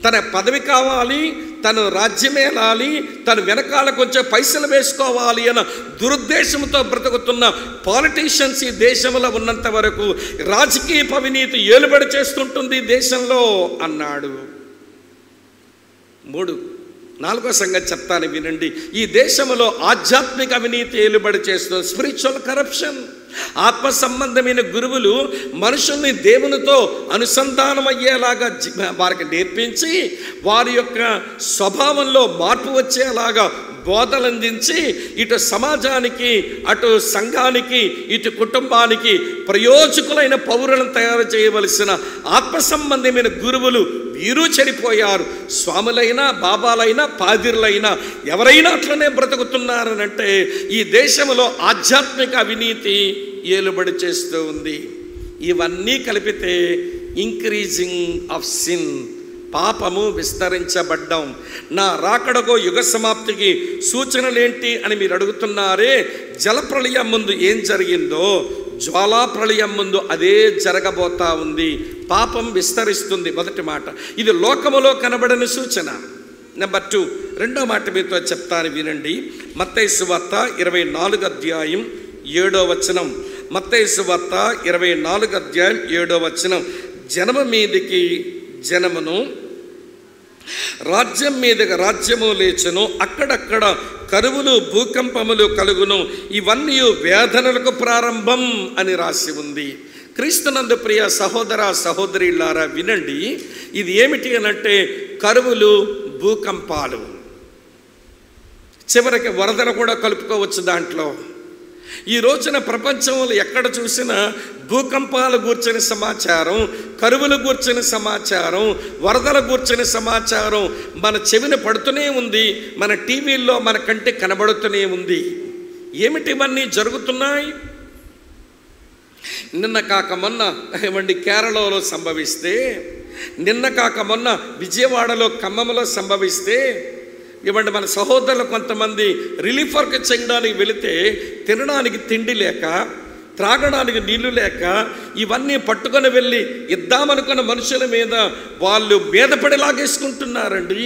తన పదవి కావాలి, తను రాజ్యమేలాలి, తను వెనకాల కొంచెం పైసలు వేసుకోవాలి అన్న దురుద్దేశంతో బ్రతుకుతున్న పాలిటీషియన్స్ ఈ దేశంలో ఉన్నంత వరకు రాజకీయ అవినీతి ఏలుబడి చేస్తుంటుంది దేశంలో అన్నాడు. నాలుగో సంగతి చెప్తాను వినండి. ఈ దేశంలో ఆధ్యాత్మిక అవినీతి ఏలుబడి చేస్తుంది, స్పిరిచువల్ కరప్షన్. ఆత్మ సంబంధమైన గురువులు మనుషుల్ని దేవునితో అనుసంధానం అయ్యేలాగా వారికి నేర్పించి వారి యొక్క స్వభావంలో మార్పు వచ్చేలాగా బోధలు అందించి ఇటు సమాజానికి, అటు సంఘానికి, ఇటు కుటుంబానికి ప్రయోజకులైన పౌరులను తయారు చేయవలసిన ఆత్మ సంబంధమైన గురువులు వీరు చెడిపోయారు. స్వాములైనా, బాబాలైనా, పాదిరులైనా ఎవరైనా అట్లనే బ్రతుకుతున్నారనంటే ఈ దేశంలో ఆధ్యాత్మిక అవినీతి ఏలుబడి చేస్తూ ఉంది. ఇవన్నీ కలిపితే ఇంక్రీజింగ్ ఆఫ్ సిన్, పాపము విస్తరించబడ్డం. నా రాకడగో యుగ సమాప్తికి సూచనలేంటి అని మీరు అడుగుతున్నారే. జలప్రళయం ముందు ఏం జరిగిందో, జ్వాలా ప్రళయం ముందు అదే జరగబోతా ఉంది. పాపం విస్తరిస్తుంది. మొదటి మాట, ఇది లోకములో కనబడని సూచన. నెంబర్ 2, రెండో మాట మీతో చెప్తాను, వినండి. మత్తయి సువార్త 24వ అధ్యాయం 7వ వచనం. మత్తయి సువార్త 24వ అధ్యాయం 7వ వచనం. జనము మీదికి జనమును, రాజ్యం మీదగా రాజ్యము లేచును, అక్కడక్కడ కరువులు భూకంపములు కలుగును, ఇవన్నీ వేదనలకు ప్రారంభం అని రాసి ఉంది. క్రీస్తునందు ప్రియ సహోదర సహోదరులారా, వినండి. ఇది ఏమిటి అనంటే కరువులు, భూకంపాలు, చివరికి వరదలు కూడా కలుపుకోవచ్చు దాంట్లో. ఈ రోజున ప్రపంచంలో ఎక్కడ చూసినా భూకంపాలు గూర్చిన సమాచారం, కరువులు గూర్చిన సమాచారం, వరదల గూర్చిన సమాచారం మన చెవిన పడుతూనే ఉంది, మన టీవీల్లో మన కంటికి కనబడుతూనే ఉంది. ఏమిటి ఇవన్నీ జరుగుతున్నాయి? నిన్న కాక మొన్న ఏమండి కేరళలో సంభవిస్తే, నిన్న కాక మొన్న విజయవాడలో, ఖమ్మంలో సంభవిస్తే, ఇవ్వండి మన సహోదరులు కొంతమంది రిలీఫ్ వర్క్ చేయడానికి వెళితే తినడానికి తిండి లేక, త్రాగడానికి నీళ్లు లేక, ఇవన్నీ పట్టుకొని వెళ్ళి ఇద్దామనుకున్న మనుషుల మీద వాళ్ళు మీద పడి లాగేసుకుంటున్నారండి.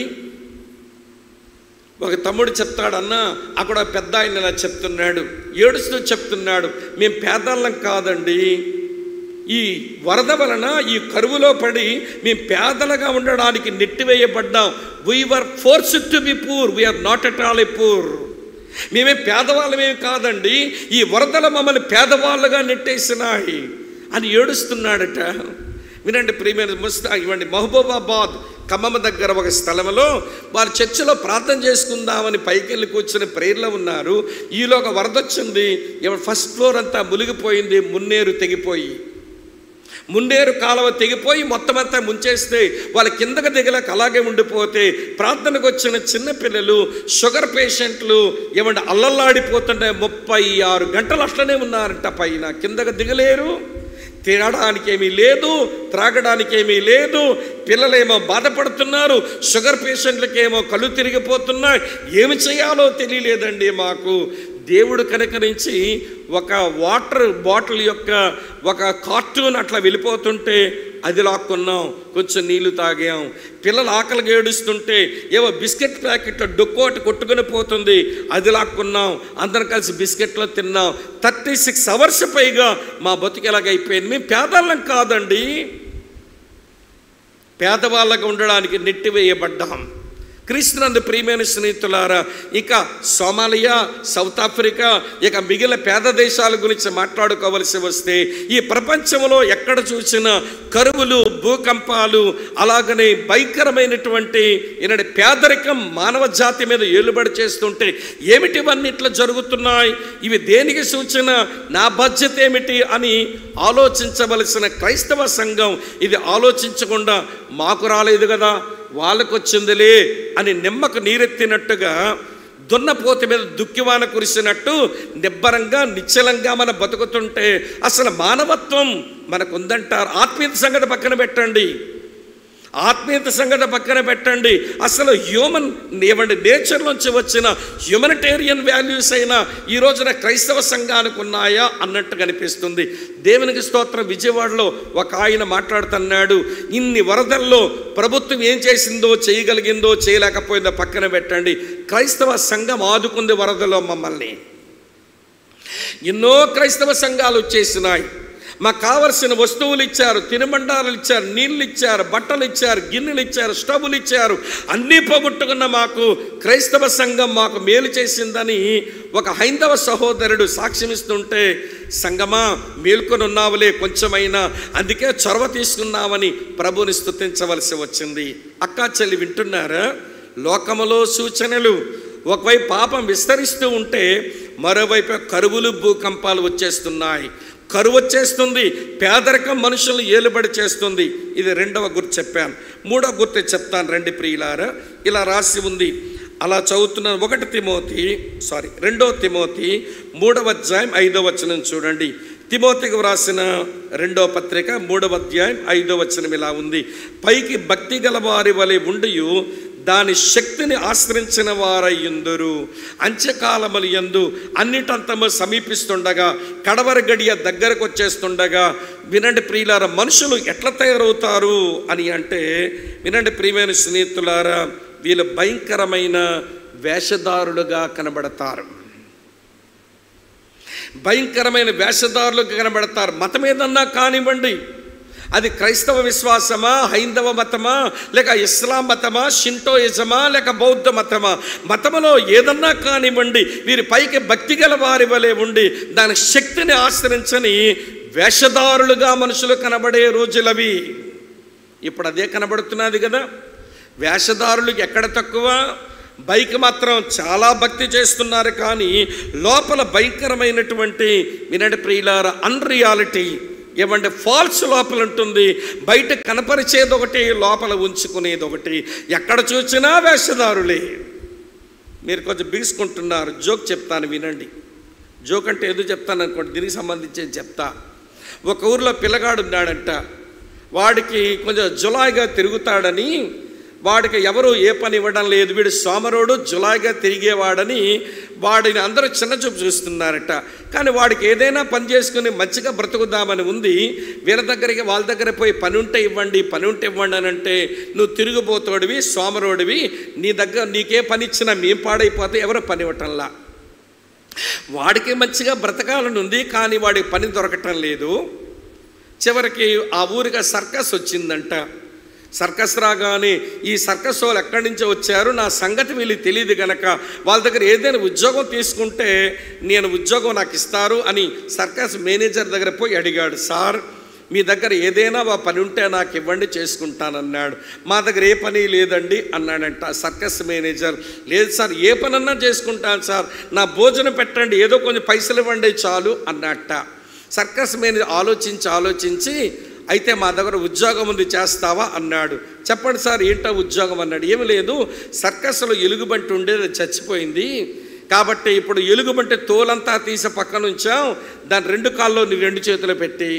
ఒక తమ్ముడు చెప్తాడు, అన్న అక్కడ పెద్ద ఆయన ఇలా చెప్తున్నాడు, ఏడుస్తూ చెప్తున్నాడు, మేము పేదళ్ళం కాదండి, ఈ వరద వలన ఈ కరువులో పడి మేము పేదలుగా ఉండడానికి నెట్టివేయబడ్డాం. We are forced to be poor, we are not at all a poor. మేమే పేదవాళ్ళమేమి కాదండి, ఈ వరదలు మమ్మల్ని పేదవాళ్ళుగా నెట్టేసినాయి అని ఏడుస్తున్నాడట. వినండి ప్రియమైన ఇవ్వండి, మహబూబాబాద్ ఖమ్మం దగ్గర ఒక స్థలంలో వారు చర్చిలో ప్రార్థన చేసుకుందామని పైకి వెళ్ళి కూర్చొని ప్రేయర్లో ఉన్నారు. ఈలో ఒక వరద వచ్చింది. ఫస్ట్ ఫ్లోర్ అంతా మునిగిపోయింది. మున్నేరు కాలువ తెగిపోయి మొత్తం అంతా ముంచేస్తే వాళ్ళ కిందకు దిగలేక అలాగే ఉండిపోతే ప్రార్థనకు వచ్చిన చిన్నపిల్లలు, షుగర్ పేషెంట్లు ఏమంటే అల్లల్లాడిపోతుంటే 36 గంటలు అట్లనే ఉన్నారంట. పైన కిందకు దిగలేరు, తినడానికి ఏమీ లేదు, త్రాగడానికి ఏమీ లేదు. పిల్లలేమో బాధపడుతున్నారు, షుగర్ పేషెంట్లకేమో కళ్ళు తిరిగిపోతున్నాయి. ఏమి చేయాలో తెలియలేదండి మాకు. దేవుడు కనుకరించి ఒక వాటర్ బాటిల్ యొక్క ఒక కార్టూన్ అట్లా వెళ్ళిపోతుంటే అది లాక్కున్నాం, కొంచెం నీళ్లు తాగాం. పిల్లలు ఆకలిగా ఏడుస్తుంటే ఏవో బిస్కెట్ ప్యాకెట్ డొక్కోటి కొట్టుకుని పోతుంది, అది లాక్కున్నాం. అందరం కలిసి బిస్కెట్లో తిన్నాం. 36 అవర్స్ పైగా మా బతుకు ఎలాగైపోయింది. మేము పేదవాళ్ళం కాదండి, పేదవాళ్ళగా ఉండడానికి నెట్టివేయబడ్డాం. క్రీస్తునందు ప్రియమైన స్నేహితులారా, ఇక సోమాలియా, సౌత్ ఆఫ్రికా, ఇక మిగిలిన పేద దేశాల గురించి మాట్లాడుకోవలసి వస్తే ఈ ప్రపంచంలో ఎక్కడ చూసినా కరువులు, భూకంపాలు, అలాగనే భయంకరమైనటువంటి పేదరికం మానవ జాతి మీద ఏలుబడి చేస్తుంటే ఏమిటివన్నీ ఇట్లా జరుగుతున్నాయి? ఇవి దేనికి సూచన? నా బాధ్యత ఏమిటి అని ఆలోచించవలసిన క్రైస్తవ సంఘం ఇది ఆలోచించకుండా మాకు రాలేదు కదా, వాళ్ళకు వచ్చిందిలే అని నిమ్మకు నీరెత్తినట్టుగా, దున్నపోతి మీద దుక్కివాన కురిసినట్టు నిబ్బరంగా నిశ్చలంగా మనం బతుకుతుంటే అసలు మానవత్వం మనకుందంటారు. ఆత్మీయత సంగతి పక్కన పెట్టండి, ఆత్మీయత సంగతి పక్కన పెట్టండి. అసలు హ్యూమన్ నేచర్లోంచి వచ్చిన హ్యూమనిటేరియన్ వాల్యూస్ అయినా ఈ రోజున క్రైస్తవ సంఘానికి ఉన్నాయా అన్నట్టు కనిపిస్తుంది. దేవునికి స్తోత్రం. విజయవాడలో ఒక ఆయన మాట్లాడుతున్నాడు, ఇన్ని వరదల్లో ప్రభుత్వం ఏం చేసిందో, చేయగలిగిందో, చేయలేకపోయిందో పక్కన పెట్టండి, క్రైస్తవ సంఘం ఆదుకుంది వరదలో మమ్మల్ని. ఎన్నో క్రైస్తవ సంఘాలు వచ్చేసినాయి. మాకు కావలసిన వస్తువులు ఇచ్చారు, తినుబండారాలు ఇచ్చారు, నీళ్ళు ఇచ్చారు, బట్టలు ఇచ్చారు, గిన్నెలు ఇచ్చారు, స్టవ్లు ఇచ్చారు. అన్నీ పోగొట్టుకున్న మాకు క్రైస్తవ సంఘం మాకు మేలు చేసిందని ఒక హైందవ సహోదరుడు సాక్ష్యమిస్తుంటే, సంఘమా మేల్కొని ఉన్నావులే కొంచెమైనా, అందుకే చొరవ తీసుకున్నామని ప్రభుని స్తుతించవలసి వచ్చింది. అక్కా చెల్లి వింటున్నారా? లోకములో సూచనలు. ఒకవైపు పాపం విస్తరిస్తూ ఉంటే మరోవైపు కరువులు, భూకంపాలు వచ్చేస్తున్నాయి. కరువు వచ్చేస్తుంది, పేదరికం మనుషులను ఏలుబడి చేస్తుంది. ఇది రెండవ గుర్తు చెప్పాను. మూడవ గుర్తు చెప్తాను రండి ప్రియులారా. ఇలా రాసి ఉంది, అలా చదువుతున్నాను. 2 తిమోతి 3వ అధ్యాయం 5వ వచనం చూడండి. తిమోతికి వ్రాసిన 2వ పత్రిక 3వ అధ్యాయం 5వ వచనం ఇలా ఉంది, పైకి భక్తి గల వారి వలె ఉండియు దాని శక్తిని ఆశ్రయించిన వారయ్యుందురు. అంత్యకాలములు యందు అన్నిటంతము సమీపిస్తుండగా, కడవరి గడియ దగ్గరకు వచ్చేస్తుండగా వినండి ప్రియులారా, మనుషులు ఎట్లా తయారవుతారు అని అంటే, వినండి ప్రియమైన స్నేహితులారా, వీళ్ళు భయంకరమైన వేషధారులుగా కనబడతారు. భయంకరమైన వేషధారులుగా కనబడతారు. మతం ఏదన్నా కానివ్వండి, అది క్రైస్తవ విశ్వాసమా, హైందవ మతమా, లేక ఇస్లాం మతమా, షింటోయిజమా, లేక బౌద్ధ మతమా, మతములో ఏదన్నా కానివ్వండి, వీరి పైకి భక్తి గల వారి వలె ఉండి దాని శక్తిని ఆశ్రయించని వేషధారులుగా మనుషులు కనబడే రోజులవి. ఇప్పుడు అదే కనబడుతున్నది కదా. వేషధారులకు ఎక్కడ తక్కువ, బైక్ మాత్రం చాలా భక్తి చేస్తున్నారు, కానీ లోపల భయంకరమైనటువంటి వినడి ప్రియులారా అన్రియాలిటీ, ఏమంటే ఫాల్స్ లోపల ఉంటుంది. బయట కనపరిచేది ఒకటి, లోపల ఉంచుకునేది ఒకటి. ఎక్కడ చూసినా వేషధారులే. మీరు కొంచెం బిగుసుకుంటున్నారు. జోక్ చెప్తాను వినండి. జోక్ అంటే ఏదో చెప్తాను అనుకోండి, దీనికి సంబంధించి చెప్తా. ఒక ఊరిలో పిల్లగాడు ఉన్నాడంట. వాడికి కొంచెం జులాయిగా తిరుగుతాడని, వాడికి ఎవరు ఏ పని ఇవ్వడం లేదు, వీడు సోమరోడు జులాయిగా తిరిగేవాడని వాడిని అందరూ చిన్నచూపు చూస్తున్నారట. కానీ వాడికి ఏదైనా పని చేసుకుని మంచిగా బ్రతుకుదామని ఉంది. వీళ్ళ దగ్గరికి వాళ్ళ దగ్గర పోయి పని ఉంటే ఇవ్వండి అని అంటే, నువ్వు తిరుగుబోతోడివి, సోమరోడివి, నీ దగ్గర నీకే పని ఇచ్చినా మేము పాడైపోతే ఎవరు పని ఇవ్వటంలా. వాడికి మంచిగా బ్రతకాలని ఉంది, కానీ వాడికి పని దొరకటం లేదు. చివరికి ఆ ఊరికి సర్కస్ వచ్చిందంట. సర్కస్ రాగానే ఈ సర్కస్ వాళ్ళు ఎక్కడి నుంచో వచ్చారు, నా సంగతి వీళ్ళకి తెలియదు కనుక వాళ్ళ దగ్గర ఏదైనా ఉద్యోగం తీసుకుంటే నేను ఉద్యోగం నాకు ఇస్తారు అని సర్కస్ మేనేజర్ దగ్గర పోయి అడిగాడు. సార్, మీ దగ్గర ఏదైనా పని ఉంటే నాకు ఇవ్వండి, చేసుకుంటానన్నాడు. మా దగ్గర ఏ పని లేదండి అన్నాడంట సర్కస్ మేనేజర్. లేదు సార్, ఏ పనన్నా చేసుకుంటాను సార్, నా భోజనం పెట్టండి, ఏదో కొంచెం పైసలు ఇవ్వండి చాలు అన్నట్ట. సర్కస్ మేనేజర్ ఆలోచించి అయితే మా దగ్గర ఉద్యోగం ఉంది, చేస్తావా అన్నాడు. చెప్పండి సార్, ఏంటో ఉద్యోగం అన్నాడు. ఏమి లేదు, సర్కస్లో ఎలుగుబంటి ఉండేది చచ్చిపోయింది, కాబట్టి ఇప్పుడు ఎలుగుబంటి తోలంతా తీసి పక్కన ఉంచాం, దాని 2 కాళ్ళలో నీ 2 చేతులు పెట్టి,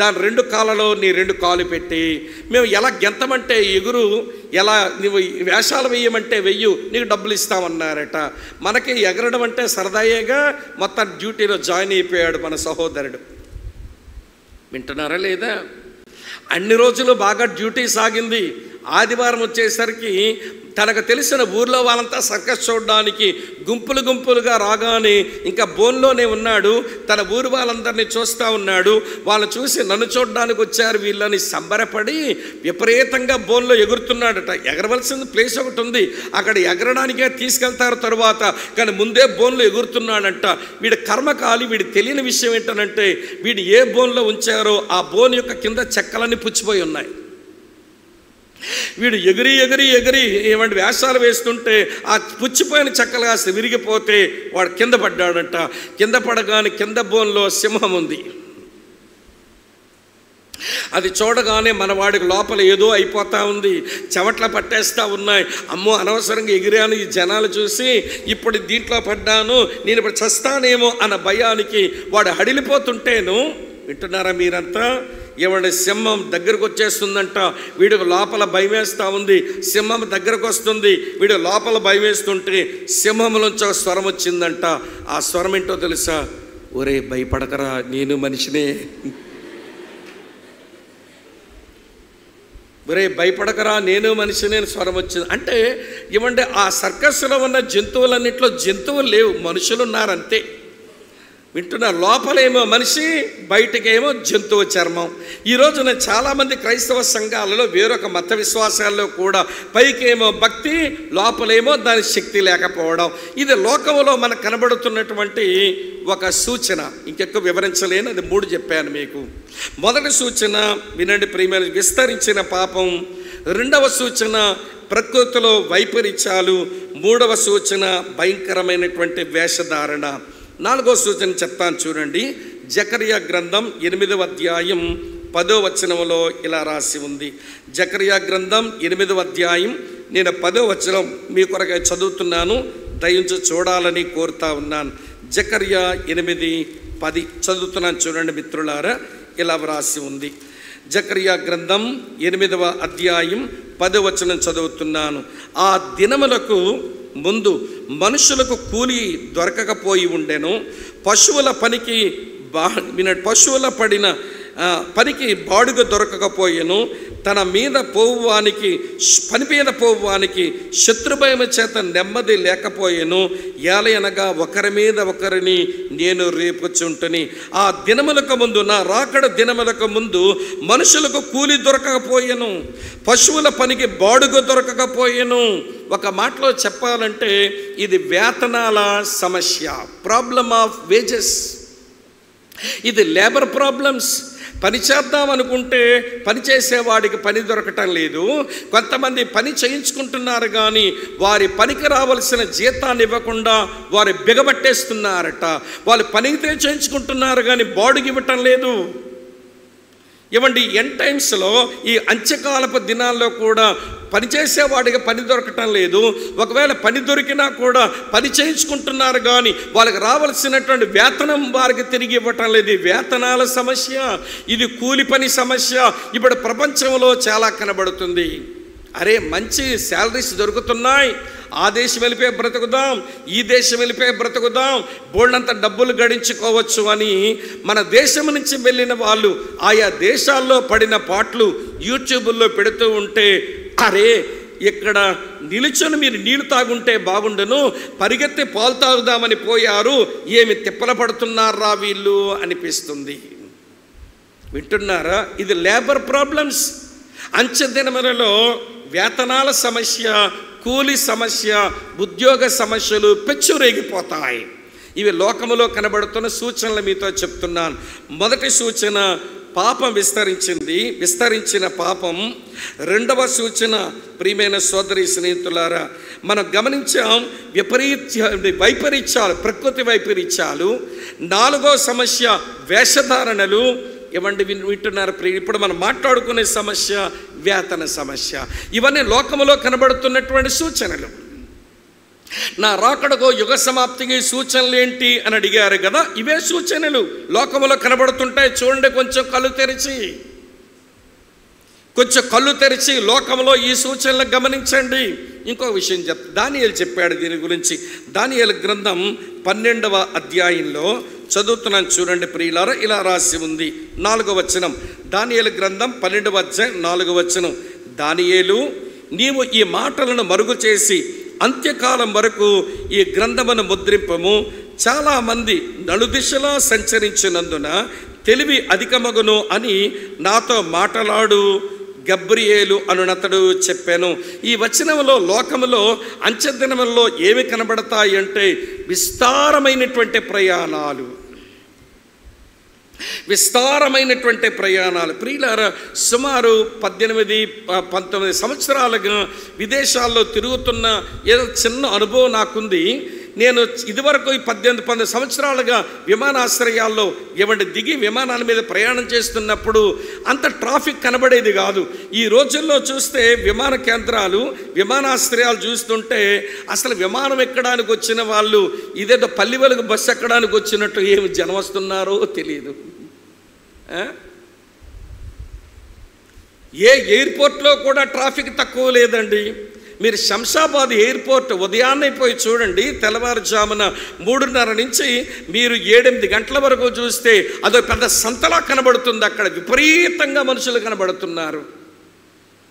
దాని 2 కాళ్ళలో నీ 2 కాళ్ళు పెట్టి, మేము ఎలా గెంతమంటే ఎగురు, ఎలా నువ్వు వేషాలు వేయమంటే వెయ్యు, నీకు డబ్బులు ఇస్తామన్నారట. మనకి ఎగరడం అంటే సరదాయేగా మొత్తం డ్యూటీలో జాయిన్ అయిపోయాడు మన సహోదరుడు. వింటున్నారా లేదా? అన్ని రోజులు బాగా డ్యూటీ సాగింది. ఆదివారం వచ్చేసరికి తనకు తెలిసిన ఊర్లో వాళ్ళంతా సర్కస్ చూడడానికి గుంపులుగా రాగానే ఇంకా బోన్లోనే ఉన్నాడు. తన ఊరు వాళ్ళందరినీ చూస్తూ ఉన్నాడు. వాళ్ళు చూసి నన్ను చూడడానికి వచ్చారు వీళ్ళని సంబరపడి విపరీతంగా బోన్లో ఎగురుతున్నాడట. ఎగరవలసిన ప్లేస్ ఒకటి ఉంది, అక్కడ ఎగరడానికే తీసుకెళ్తారు తరువాత, కానీ ముందే బోన్లో ఎగురుతున్నాడంట. వీడి కర్మకాలి, వీడి తెలియని విషయం ఏంటనంటే, వీడు ఏ బోన్లో ఉంచారో ఆ బోన్ యొక్క కింద చెక్కలన్నీ పుచ్చిపోయి ఉన్నాయి. వీడు ఎగిరి ఏమంటే వేషాలు వేస్తుంటే ఆ పుచ్చిపోయిన చెక్కలు కాస్త విరిగిపోతే వాడు కింద పడ్డాడంట. కింద పడగానే కింద బోన్లో సింహం ఉంది. అది చూడగానే మన వాడికి లోపల ఏదో అయిపోతూ ఉంది, చెమట్ల పట్టేస్తూ ఉన్నాయి. అమ్మో, అనవసరంగా ఎగిరాను, ఈ జనాలు చూసి ఇప్పుడు దీంట్లో పడ్డాను, నేను ఇప్పుడు చస్తానేమో అన్న భయానికి వాడు హడిలిపోతుంటేను. వింటున్నారా మీరంతా? ఏమంటే సింహం దగ్గరకు వచ్చేస్తుందంట. వీడికి లోపల భయం వేస్తూ ఉంది. సింహం దగ్గరకు వస్తుంది, వీడు లోపల భయం వేస్తుంటే సింహంలోంచి ఒక స్వరం వచ్చిందంట. ఆ స్వరం ఏంటో తెలుసా? ఒరే భయపడకరా, నేను మనిషినే. ఒరే భయపడకరా, నేను మనిషినే స్వరం వచ్చింది. అంటే ఏమంటే ఆ సర్కస్లో ఉన్న జంతువులన్నింటిలో జంతువులు లేవు, మనుషులు ఉన్నారంతే. వింటున్నారు? లోపలేమో మనిషి, బయటకేమో జంతువు చర్మం. ఈరోజున చాలామంది క్రైస్తవ సంఘాలలో వేరొక మత విశ్వాసాల్లో కూడా పైకేమో భక్తి, లోపలేమో దాని శక్తి లేకపోవడం. ఇది లోకంలో మనకు కనబడుతున్నటువంటి ఒక సూచన. ఇంకెక్కువ వివరించలేను, అది 3 చెప్పాను మీకు. మొదటి సూచన వినండి ప్రియమైన, విస్తరించిన పాపం. రెండవ సూచన ప్రకృతిలో వైపరీత్యాలు. మూడవ సూచన భయంకరమైనటువంటి వేషధారణ. 4వ సూచన చెప్తాను చూడండి. జకర్యా గ్రంథం 8వ అధ్యాయం 10వ వచనంలో ఇలా రాసి ఉంది. జకర్యా గ్రంథం 8వ అధ్యాయం నేను 10వ వచనం మీ కొరకు చదువుతున్నాను, దయించి చూడాలని కోరుతా ఉన్నాను. జకర్యా 8:10 చదువుతున్నాను చూడండి మిత్రులారా. ఇలా రాసి ఉంది. జకర్యా గ్రంథం 8వ అధ్యాయం 10వ వచనం చదువుతున్నాను. ఆ దినములకు ముందు మనుషులకు కూలి దొరకకపోయి ఉండెను. పశువుల పనికి బాడుగ దొరకకపోయెను. తన మీద పోవువానికి పని మీద పోవువానికి శత్రుభయము చేత నెమ్మది లేకపోయెను. ఏలయనగా ఒకరి మీద ఒకరిని నేను రేపుచుంటుని. ఆ దినములకు ముందు, నా రాకడ దినములకు ముందు మనుషులకు కూలి దొరకకపోయెను, పశువుల పనికి బాడుగ దొరకకపోయెను. ఒక మాటలో చెప్పాలంటే ఇది వేతనాల సమస్య, ప్రాబ్లమ్ ఆఫ్ వేజెస్. ఇది లేబర్ ప్రాబ్లమ్స్. పని చేద్దాం అనుకుంటే పని చేసేవాడికి పని దొరకటం లేదు. కొంతమంది పని చేయించుకుంటున్నారు కానీ వారి పనికి రావాల్సిన జీతాన్ని ఇవ్వకుండా వారు బిగబట్టేస్తున్నారట. వాళ్ళు పనితే చేయించుకుంటున్నారు కానీ బాడుగు ఇవ్వటం లేదు. ఇవ్వండి, ఎండ్ టైమ్స్లో ఈ అంత్యకాలపు దినాల్లో కూడా పనిచేసేవాడికి పని దొరకటం లేదు. ఒకవేళ పని దొరికినా కూడా పని చేయించుకుంటున్నారు కానీ వాళ్ళకి రావాల్సినటువంటి వేతనం వారికి తిరిగి ఇవ్వటం లేదు. వేతనాల సమస్య, ఇది కూలి పని సమస్య ఇప్పుడు ప్రపంచంలో చాలా కనబడుతుంది. అరే, మంచి శాలరీస్ దొరుకుతున్నాయి, ఆ దేశం వెళ్ళిపోయి బ్రతుకుదాం, ఈ దేశం వెళ్ళిపోయి బ్రతుకుదాం, బోల్డంత డబ్బులు గడించుకోవచ్చు అని మన దేశం నుంచి వెళ్ళిన వాళ్ళు ఆయా దేశాల్లో పడిన పాటలు యూట్యూబ్లో పెడుతూ ఉంటే, అరే ఇక్కడ నిలుచొని మీరు నీళ్లు తాగుంటే బాగుండును, పరిగెత్తి పాలు తాగుదామని పోయారు, ఏమి తిప్పల పడుతున్నారా వీళ్ళు అనిపిస్తుంది. వింటున్నారా? ఇది లేబర్ ప్రాబ్లమ్స్. అంచె దినములలో వేతనాల సమస్య, కూలి సమస్య, ఉద్యోగ సమస్యలు పెచ్చురేగిపోతాయి. ఇవి లోకములో కనబడుతున్న సూచనలు మీతో చెప్తున్నాను. మొదటి సూచన, పాపం విస్తరించిన పాపం. రెండవ సూచన, ప్రియమైన సోదరి స్నేహితులారా, మనం గమనించాం వైపరీత్యాలు, ప్రకృతి వైపరీత్యాలు. నాలుగో సమస్య వేషధారణలు. ఇవ్వండి, వింటున్నారు. ఇప్పుడు మనం మాట్లాడుకునే సమస్య వేతన సమస్య. ఇవన్నీ లోకములో కనబడుతున్నటువంటి సూచనలు. నా రాకడకు యుగ సమాప్తికి సూచనలు ఏంటి అని అడిగారు కదా, ఇవే సూచనలు లోకములో కనబడుతుంటాయి. చూడండి, కొంచెం కళ్ళు తెరిచి లోకంలో ఈ సూచనలు గమనించండి. ఇంకో విషయం దానియేలు చెప్పాడు దీని గురించి. దానియేలు గ్రంథం 12వ అధ్యాయంలో చదువుతున్నాను, చూడండి ప్రియులారా. ఇలా రాసి ఉంది, 4వ వచనం. దానియేలు గ్రంథం 12వ అధ్యాయం 4వ వచనం. దానియేలు, నీవు ఈ మాటలను మరుగు చేసి అంత్యకాలం వరకు ఈ గ్రంథమును ముద్రింపము. చాలామంది నలుదిశలా సంచరించినందున తెలివి అధికమగును అని నాతో మాట్లాడు గబ్రియేలు అనునతడు చెప్పాను. ఈ వచనంలో లోకములో అంచెదినములలో ఏమి కనబడతాయి అంటే విస్తారమైనటువంటి ప్రయాణాలు. ప్రియులారా, సుమారు 18-19 సంవత్సరాలుగా విదేశాల్లో తిరుగుతున్న ఏదో చిన్న అనుభవం నాకుంది. నేను ఇదివరకు 18-19 సంవత్సరాలుగా విమానాశ్రయాల్లో దిగి విమానాల మీద ప్రయాణం చేస్తున్నప్పుడు అంత ట్రాఫిక్ కనబడేది కాదు. ఈ రోజుల్లో చూస్తే విమాన కేంద్రాలు, విమానాశ్రయాలు చూస్తుంటే అసలు విమానం ఎక్కడానికి వచ్చిన వాళ్ళు ఇదేదో పల్లి వెలుగు బస్సు ఎక్కడానికి వచ్చినట్టు ఏమి జనం వస్తున్నారో తెలియదు. ఏ ఎయిర్పోర్ట్లో కూడా ట్రాఫిక్ తక్కువ లేదండి. మీరు శంషాబాద్ ఎయిర్పోర్ట్ ఉదయాన్నే పోయి చూడండి, తెల్లవారుజామున 3:30 నుంచి మీరు 7-8 గంటల వరకు చూస్తే అదో పెద్ద సంతలా కనబడుతుంది. అక్కడ విపరీతంగా మనుషులు కనబడుతున్నారు.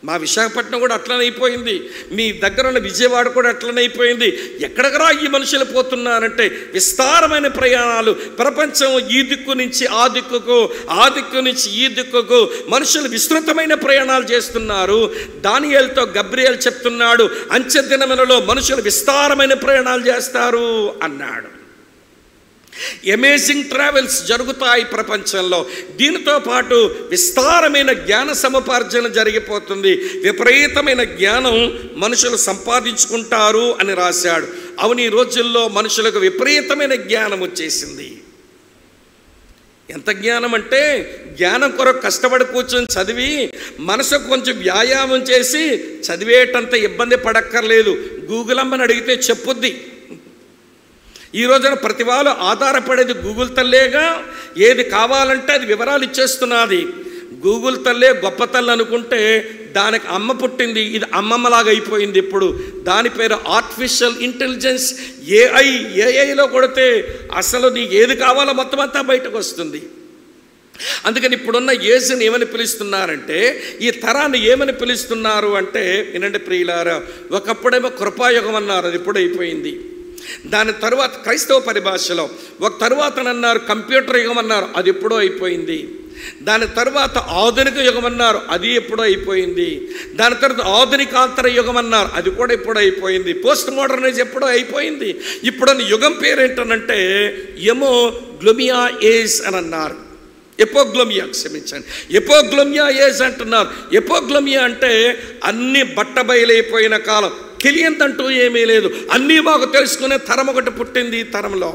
మా విశాఖపట్నం కూడా అట్లనే అయిపోయింది, మీ దగ్గర ఉన్న విజయవాడ కూడా అట్లనే అయిపోయింది. ఎక్కడికరా ఈ మనుషులు పోతున్నారంటే విస్తారమైన ప్రయాణాలు. ప్రపంచం ఈ దిక్కు నుంచి ఆ దిక్కుకు, ఆ దిక్కు నుంచి ఈ దిక్కుకు మనుషులు విస్తృతమైన ప్రయాణాలు చేస్తున్నారు. దానియేలుతో గబ్రియేలు చెప్తున్నాడు, అంచె దినములలో మనుషులు విస్తారమైన ప్రయాణాలు చేస్తారు అన్నాడు. అమేజింగ్ ట్రావెల్స్ జరుగుతాయి ప్రపంచంలో. దీనితో పాటు విస్తారమైన జ్ఞాన సముపార్జన జరిగిపోతుంది. విపరీతమైన జ్ఞానం మనుషులు సంపాదించుకుంటారు అని రాశాడు. అవును, ఈ రోజుల్లో మనుషులకు విపరీతమైన జ్ఞానం వచ్చేసింది. ఎంత జ్ఞానం అంటే, జ్ఞానం కొరకు కష్టపడి కూర్చొని చదివి మనసుకు కొంచెం వ్యాయామం చేసి చదివేటంత ఇబ్బంది పడక్కర్లేదు. గూగుల్ అమ్మని అడిగితే చెప్పుద్ది. ఈ రోజున ప్రతి వాళ్ళు ఆధారపడేది గూగుల్ తల్లేగా. ఏది కావాలంటే అది వివరాలు ఇచ్చేస్తున్నది. గూగుల్ తల్లే గొప్ప తల్లి అనుకుంటే దానికి అమ్మ పుట్టింది, ఇది అమ్మమ్మలాగా అయిపోయింది. ఇప్పుడు దాని పేరు ఆర్టిఫిషియల్ ఇంటెలిజెన్స్, ఏఐలో కొడితే అసలు నీకు ఏది కావాలో మొత్తం అంతా బయటకు వస్తుంది. అందుకని ఇప్పుడున్న యేసుని ఏమని పిలుస్తున్నారంటే, ఈ తరాన్ని ఏమని పిలుస్తున్నారు అంటే, వినండి ప్రియులారా, ఒకప్పుడేమో కృపాయుగం అన్నారు, అది ఇప్పుడు అయిపోయింది. దాని తరువాత క్రైస్తవ పరిభాషలో ఒక తరువాతనన్నారు కంప్యూటర్ యుగం అన్నారు, అది ఎప్పుడో అయిపోయింది. దాని తర్వాత ఆధునిక యుగం అన్నారు, అది ఎప్పుడో అయిపోయింది. దాని తర్వాత ఆధునికాంతర యుగం అన్నారు, అది కూడా ఎప్పుడో అయిపోయింది. పోస్ట్ మోడర్నైజ్ ఎప్పుడో అయిపోయింది. ఇప్పుడున్న యుగం పేరేంటనంటే ఎమో గ్లోమియా ఏజ్ అని అన్నారు. ఎపోగ్లోమియా, క్షమించండి, ఎపోగ్లోమియా ఏజ్ అంటున్నారు. ఎపోగ్లోమియా అంటే అన్ని బట్టబయలైపోయిన కాలం, తెలియందంటూ ఏమీ లేదు, అన్నీ మాకు తెలుసుకునే తరం ఒకటి పుట్టింది ఈ తరంలో.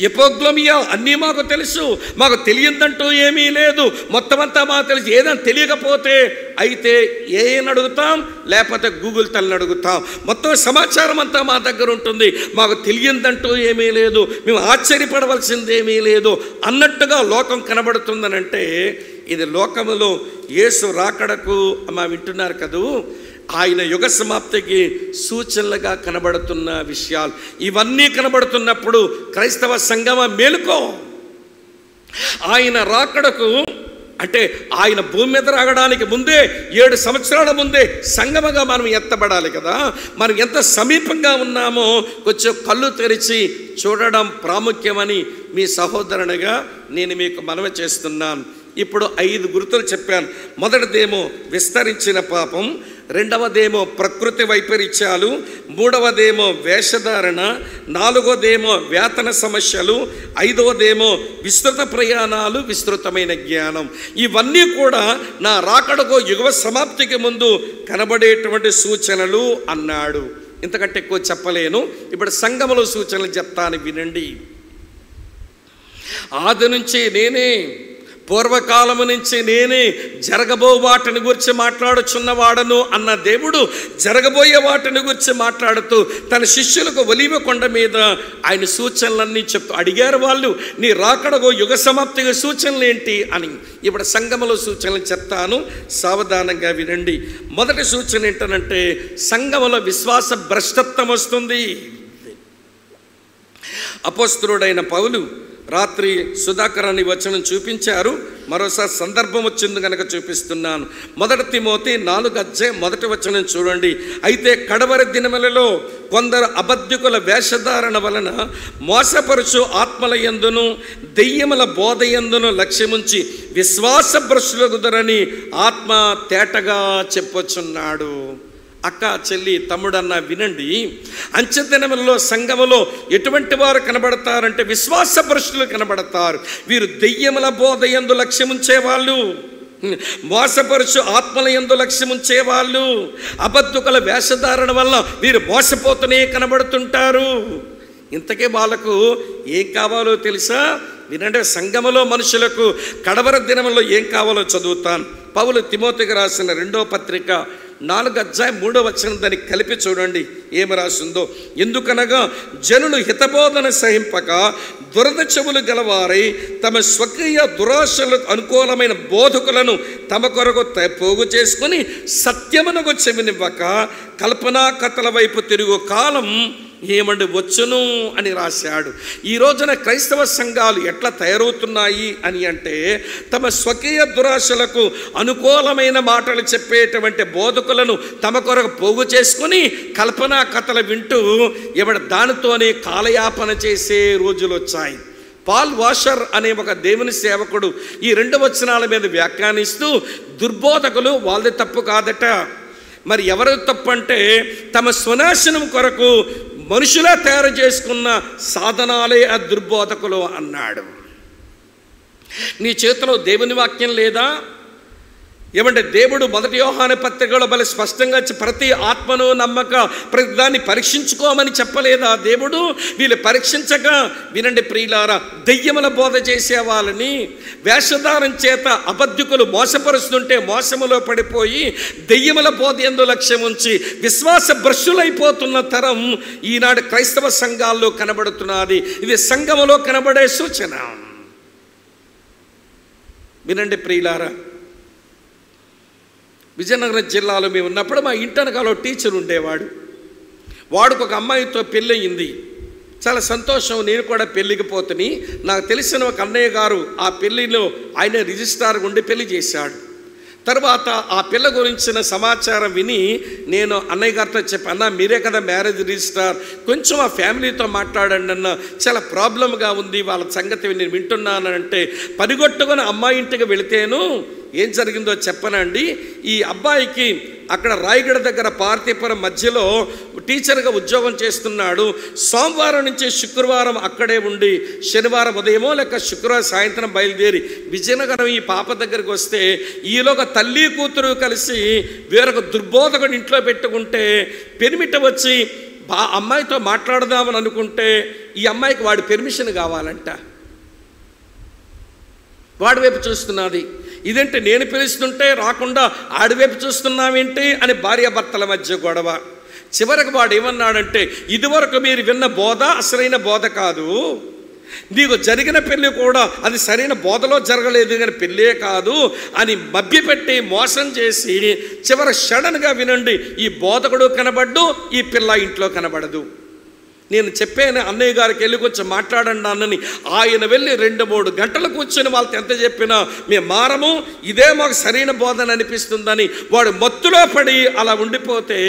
ఎపోగ్లోమియా, అన్నీ మాకు తెలుసు, మాకు తెలియదంటూ ఏమీ లేదు, మొత్తం అంతా మాకు తెలుసు. ఏదైనా తెలియకపోతే అయితే ఏని అడుగుతాం, లేకపోతే గూగుల్ తల్లిని అడుగుతాం, మొత్తం సమాచారం అంతా మా దగ్గర ఉంటుంది. మాకు తెలియదంటూ ఏమీ లేదు, మేము ఆశ్చర్యపడవలసిందేమీ లేదు అన్నట్టుగా లోకం కనబడుతుందనంటే, ఇది లోకములో యేసు రాకడకు మా వింటున్నారు కదూ, ఆయన యుగ సమాప్తికి సూచనలుగా కనబడుతున్న విషయాలు. ఇవన్నీ కనబడుతున్నప్పుడు క్రైస్తవ సంఘమ మేలుకో. ఆయన రాకడకు అంటే ఆయన భూమి మీద రాగడానికి ముందే 7 సంవత్సరాల ముందే సంగమగా మనం ఎత్తబడాలి కదా. మనం ఎంత సమీపంగా ఉన్నామో కొంచెం కళ్ళు తెరిచి చూడడం ప్రాముఖ్యమని మీ సహోదరునిగా నేను మీకు మనవి చేస్తున్నాను. ఇప్పుడు 5 గుర్తులు చెప్పాను. మొదటిదేమో విస్తరించిన పాపం, రెండవదేమో ప్రకృతి వైపరీత్యాలు, మూడవదేమో వేషధారణ, నాలుగోదేమో వేతన సమస్యలు, ఐదవదేమో విస్తృత ప్రయాణాలు, విస్తృతమైన జ్ఞానం. ఇవన్నీ కూడా నా రాకడకు యుగ సమాప్తికి ముందు కనబడేటువంటి సూచనలు అన్నాడు. ఇంతకంటే ఎక్కువ చెప్పలేను. ఇప్పుడు సంఘములో సూచనలు చెప్తాను, వినండి. ఆది నుంచి నేనే, పూర్వకాలము నుంచి నేనే జరగబో వాటిని గురించి మాట్లాడుచున్నవాడను అన్న దేవుడు జరగబోయే వాటిని గురించి మాట్లాడుతూ తన శిష్యులకు ఒలీవ కొండ మీద ఆయన సూచనలన్నీ చెప్తూ అడిగారు వాళ్ళు, నీ రాకడగో యుగ సమాప్తిగా సూచనలు ఏంటి అని. ఇప్పుడు సంఘములో సూచనలు చెప్తాను, సావధానంగా వినండి. మొదటి సూచన ఏంటనంటే, సంఘములో విశ్వాస భ్రష్టత్వం వస్తుంది. అపోస్తలుడైన పౌలు రాత్రి సుధాకర్ అని వచనం చూపించారు, మరోసారి సందర్భం వచ్చింది కనుక చూపిస్తున్నాను. 1 తిమోతి 4:1 చూడండి. అయితే కడవరి దినములలో కొందరు అబద్ధికుల వేషధారణ వలన మోసపరుచు ఆత్మల యందును దెయ్యముల బోధ యందును లక్ష్యముంచి విశ్వాస భ్రష్టులగుదరని ఆత్మ తేటగా చెప్పొచ్చున్నాడు. అక్క, చెల్లి, తమ్ముడన్న వినండి. అంచెదినములలో సంఘములో ఎటువంటి వారు కనబడతారంటే విశ్వాస భ్రష్టులు కనబడతారు. వీరు దెయ్యముల బోధ యందు లక్ష్యముంచేవాళ్ళు, మోసపరుచు ఆత్మల యందు లక్ష్యముంచేవాళ్ళు, అబద్ధకుల వేషధారణ వల్ల వీరు మోసపోతూనే కనబడుతుంటారు. ఇంతకే వాళ్ళకు ఏం కావాలో తెలుసా? వినండి. సంఘములో మనుషులకు కడవర దినములో ఏం కావాలో చదువుతాను. పౌలు తిమోతికి రాసిన 2వ పత్రిక 4:3 దానికి కలిపి చూడండి ఏమి రాసిందో. ఎందుకనగా జనులు హితబోధన సహింపక దురద చెవులు గలవారై తమ స్వకీయ దురాశలకు అనుకూలమైన బోధకులను తమ కొరకు పోగు చేసుకుని సత్యమునకు చెవినివ్వక కల్పనా కథల వైపు తిరుగు కాలం ఏమండి వచ్చును అని రాశాడు. ఈ రోజున క్రైస్తవ సంఘాలు ఎట్లా తయారవుతున్నాయి అని అంటే, తమ స్వకీయ దురాశలకు అనుకూలమైన మాటలు చెప్పేటువంటి బోధకులను తమ కొరకు పోగు చేసుకుని కల్పనా కథలు వింటూ దానితోనే కాలయాపన చేసే రోజులు వచ్చాయి. పాల్ వాషర్ అనే ఒక దేవుని సేవకుడు ఈ 2 వచనాల మీద వ్యాఖ్యానిస్తూ, దుర్బోధకులు వాళ్ళది తప్పు కాదట, మరి ఎవరు తప్పు అంటే తమ స్వనాశనం కొరకు మనుషులా తయారు చేసుకున్న సాధనాలే ఆ దుర్బోధకులు అన్నాడు. నీ చేతిలో దేవుని వాక్యం లేదా? ఏమంటే దేవుడు 1 యోహాను పత్రికలో భలే స్పష్టంగా ప్రతి ఆత్మను నమ్మక ప్రతి దాన్ని పరీక్షించుకోమని చెప్పలేదా దేవుడు? వీళ్ళు పరీక్షించక, వినండి ప్రియులారా, దెయ్యముల బోధ చేసే వాళ్ళని వేషధారం చేత అబద్ధికులు మోసపరుస్తుంటే మోసములో పడిపోయి దెయ్యముల బోధ యందు లక్ష్యం ఉంచి విశ్వాస భ్రష్టులైపోతున్న తరం ఈనాడు క్రైస్తవ సంఘాల్లో కనబడుతున్నది. ఇది సంఘములో కనబడే సూచన. వినండి ప్రియులారా, విజయనగరం జిల్లాలో మేము ఉన్నప్పుడు మా ఇంటనకాలో టీచర్ ఉండేవాడు. వాడికి ఒక అమ్మాయితో పెళ్ళయింది. చాలా సంతోషం. నేను కూడా పెళ్ళికి పోతుని. నాకు తెలిసిన ఒక అన్నయ్య గారు ఆ పెళ్ళిలో ఆయన రిజిస్ట్రార్ ఉండి పెళ్లి చేశాడు. తర్వాత ఆ పిల్ల గురించిన సమాచారం విని నేను అన్నయ్య గారితో చెప్పాను, అన్న మీరే కదా మ్యారేజ్ రిజిస్ట్రార్, కొంచెం ఆ ఫ్యామిలీతో మాట్లాడండి అన్న, చాలా ప్రాబ్లంగా ఉంది వాళ్ళ సంగతి నేను వింటున్నానంటే, పరిగొట్టుకొని అమ్మాయి ఇంటికి వెళితేను ఏం జరిగిందో చెప్పనండి. ఈ అబ్బాయికి అక్కడ రాయగడ దగ్గర పార్తీపురం మధ్యలో టీచర్గా ఉద్యోగం చేస్తున్నాడు. సోమవారం నుంచి శుక్రవారం అక్కడే ఉండి శనివారం ఉదయమో లేక శుక్రవారం సాయంత్రం బయలుదేరి విజయనగరం ఈ పాప దగ్గరికి వస్తే ఈలోగా తల్లి కూతురు కలిసి వేరొక దుర్బోధకుడు ఇంట్లో పెట్టుకుంటే పెనిమిట వచ్చి అమ్మాయితో మాట్లాడదామని అనుకుంటే ఈ అమ్మాయికి వాడి పెర్మిషన్ కావాలంట. వాడి వైపు చూస్తున్నది. ఇదేంటి నేను పిలుస్తుంటే రాకుండా ఆడివైపు చూస్తున్నావేంటి అని భార్యాభర్తల మధ్య గొడవ. చివరికి వాడు ఏమన్నాడంటే, ఇదివరకు మీరు విన్న బోధ అసలైన బోధ కాదు, నీకు జరిగిన పెళ్ళి కూడా అది సరైన బోధలో జరగలేదు కానీ పెళ్ళే కాదు అని మభ్యపెట్టి మోసం చేసి చివరి సడన్గా వినండి, ఈ బోధకుడు కనబడ్డు, ఈ పిల్ల ఇంట్లో కనబడదు. నేను చెప్పాను అన్నయ్య గారికి వెళ్ళి కొంచెం మాట్లాడండి అన్నని. ఆయన వెళ్ళి 2-3 గంటలు కూర్చొని వాళ్ళతో ఎంత చెప్పినా మేము మారము, ఇదే మాకు సరైన బోధన అనిపిస్తుందని వాడు మత్తులో పడి అలా ఉండిపోతే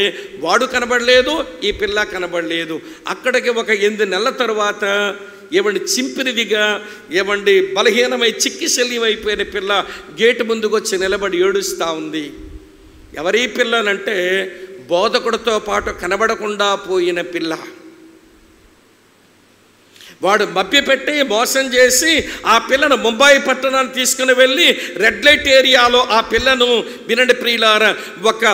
వాడు కనబడలేదు, ఈ పిల్ల కనబడలేదు. అక్కడికి ఒక 8 నెలల తరువాత ఏమండి చింపిరిదిగా ఏమండి బలహీనమై చిక్కి శల్యమైపోయిన పిల్ల గేటు ముందుకు వచ్చి నిలబడి ఏడుస్తూ ఉంది. ఎవరీ పిల్లనంటే బోధకుడితో పాటు కనబడకుండా పోయిన పిల్ల. వాడు మభ్యపెట్టి మోసం చేసి ఆ పిల్లను ముంబాయి పట్టణాన్ని తీసుకుని వెళ్ళి రెడ్ లైట్ ఏరియాలో ఆ పిల్లను వినండి ప్రియులారా ఒక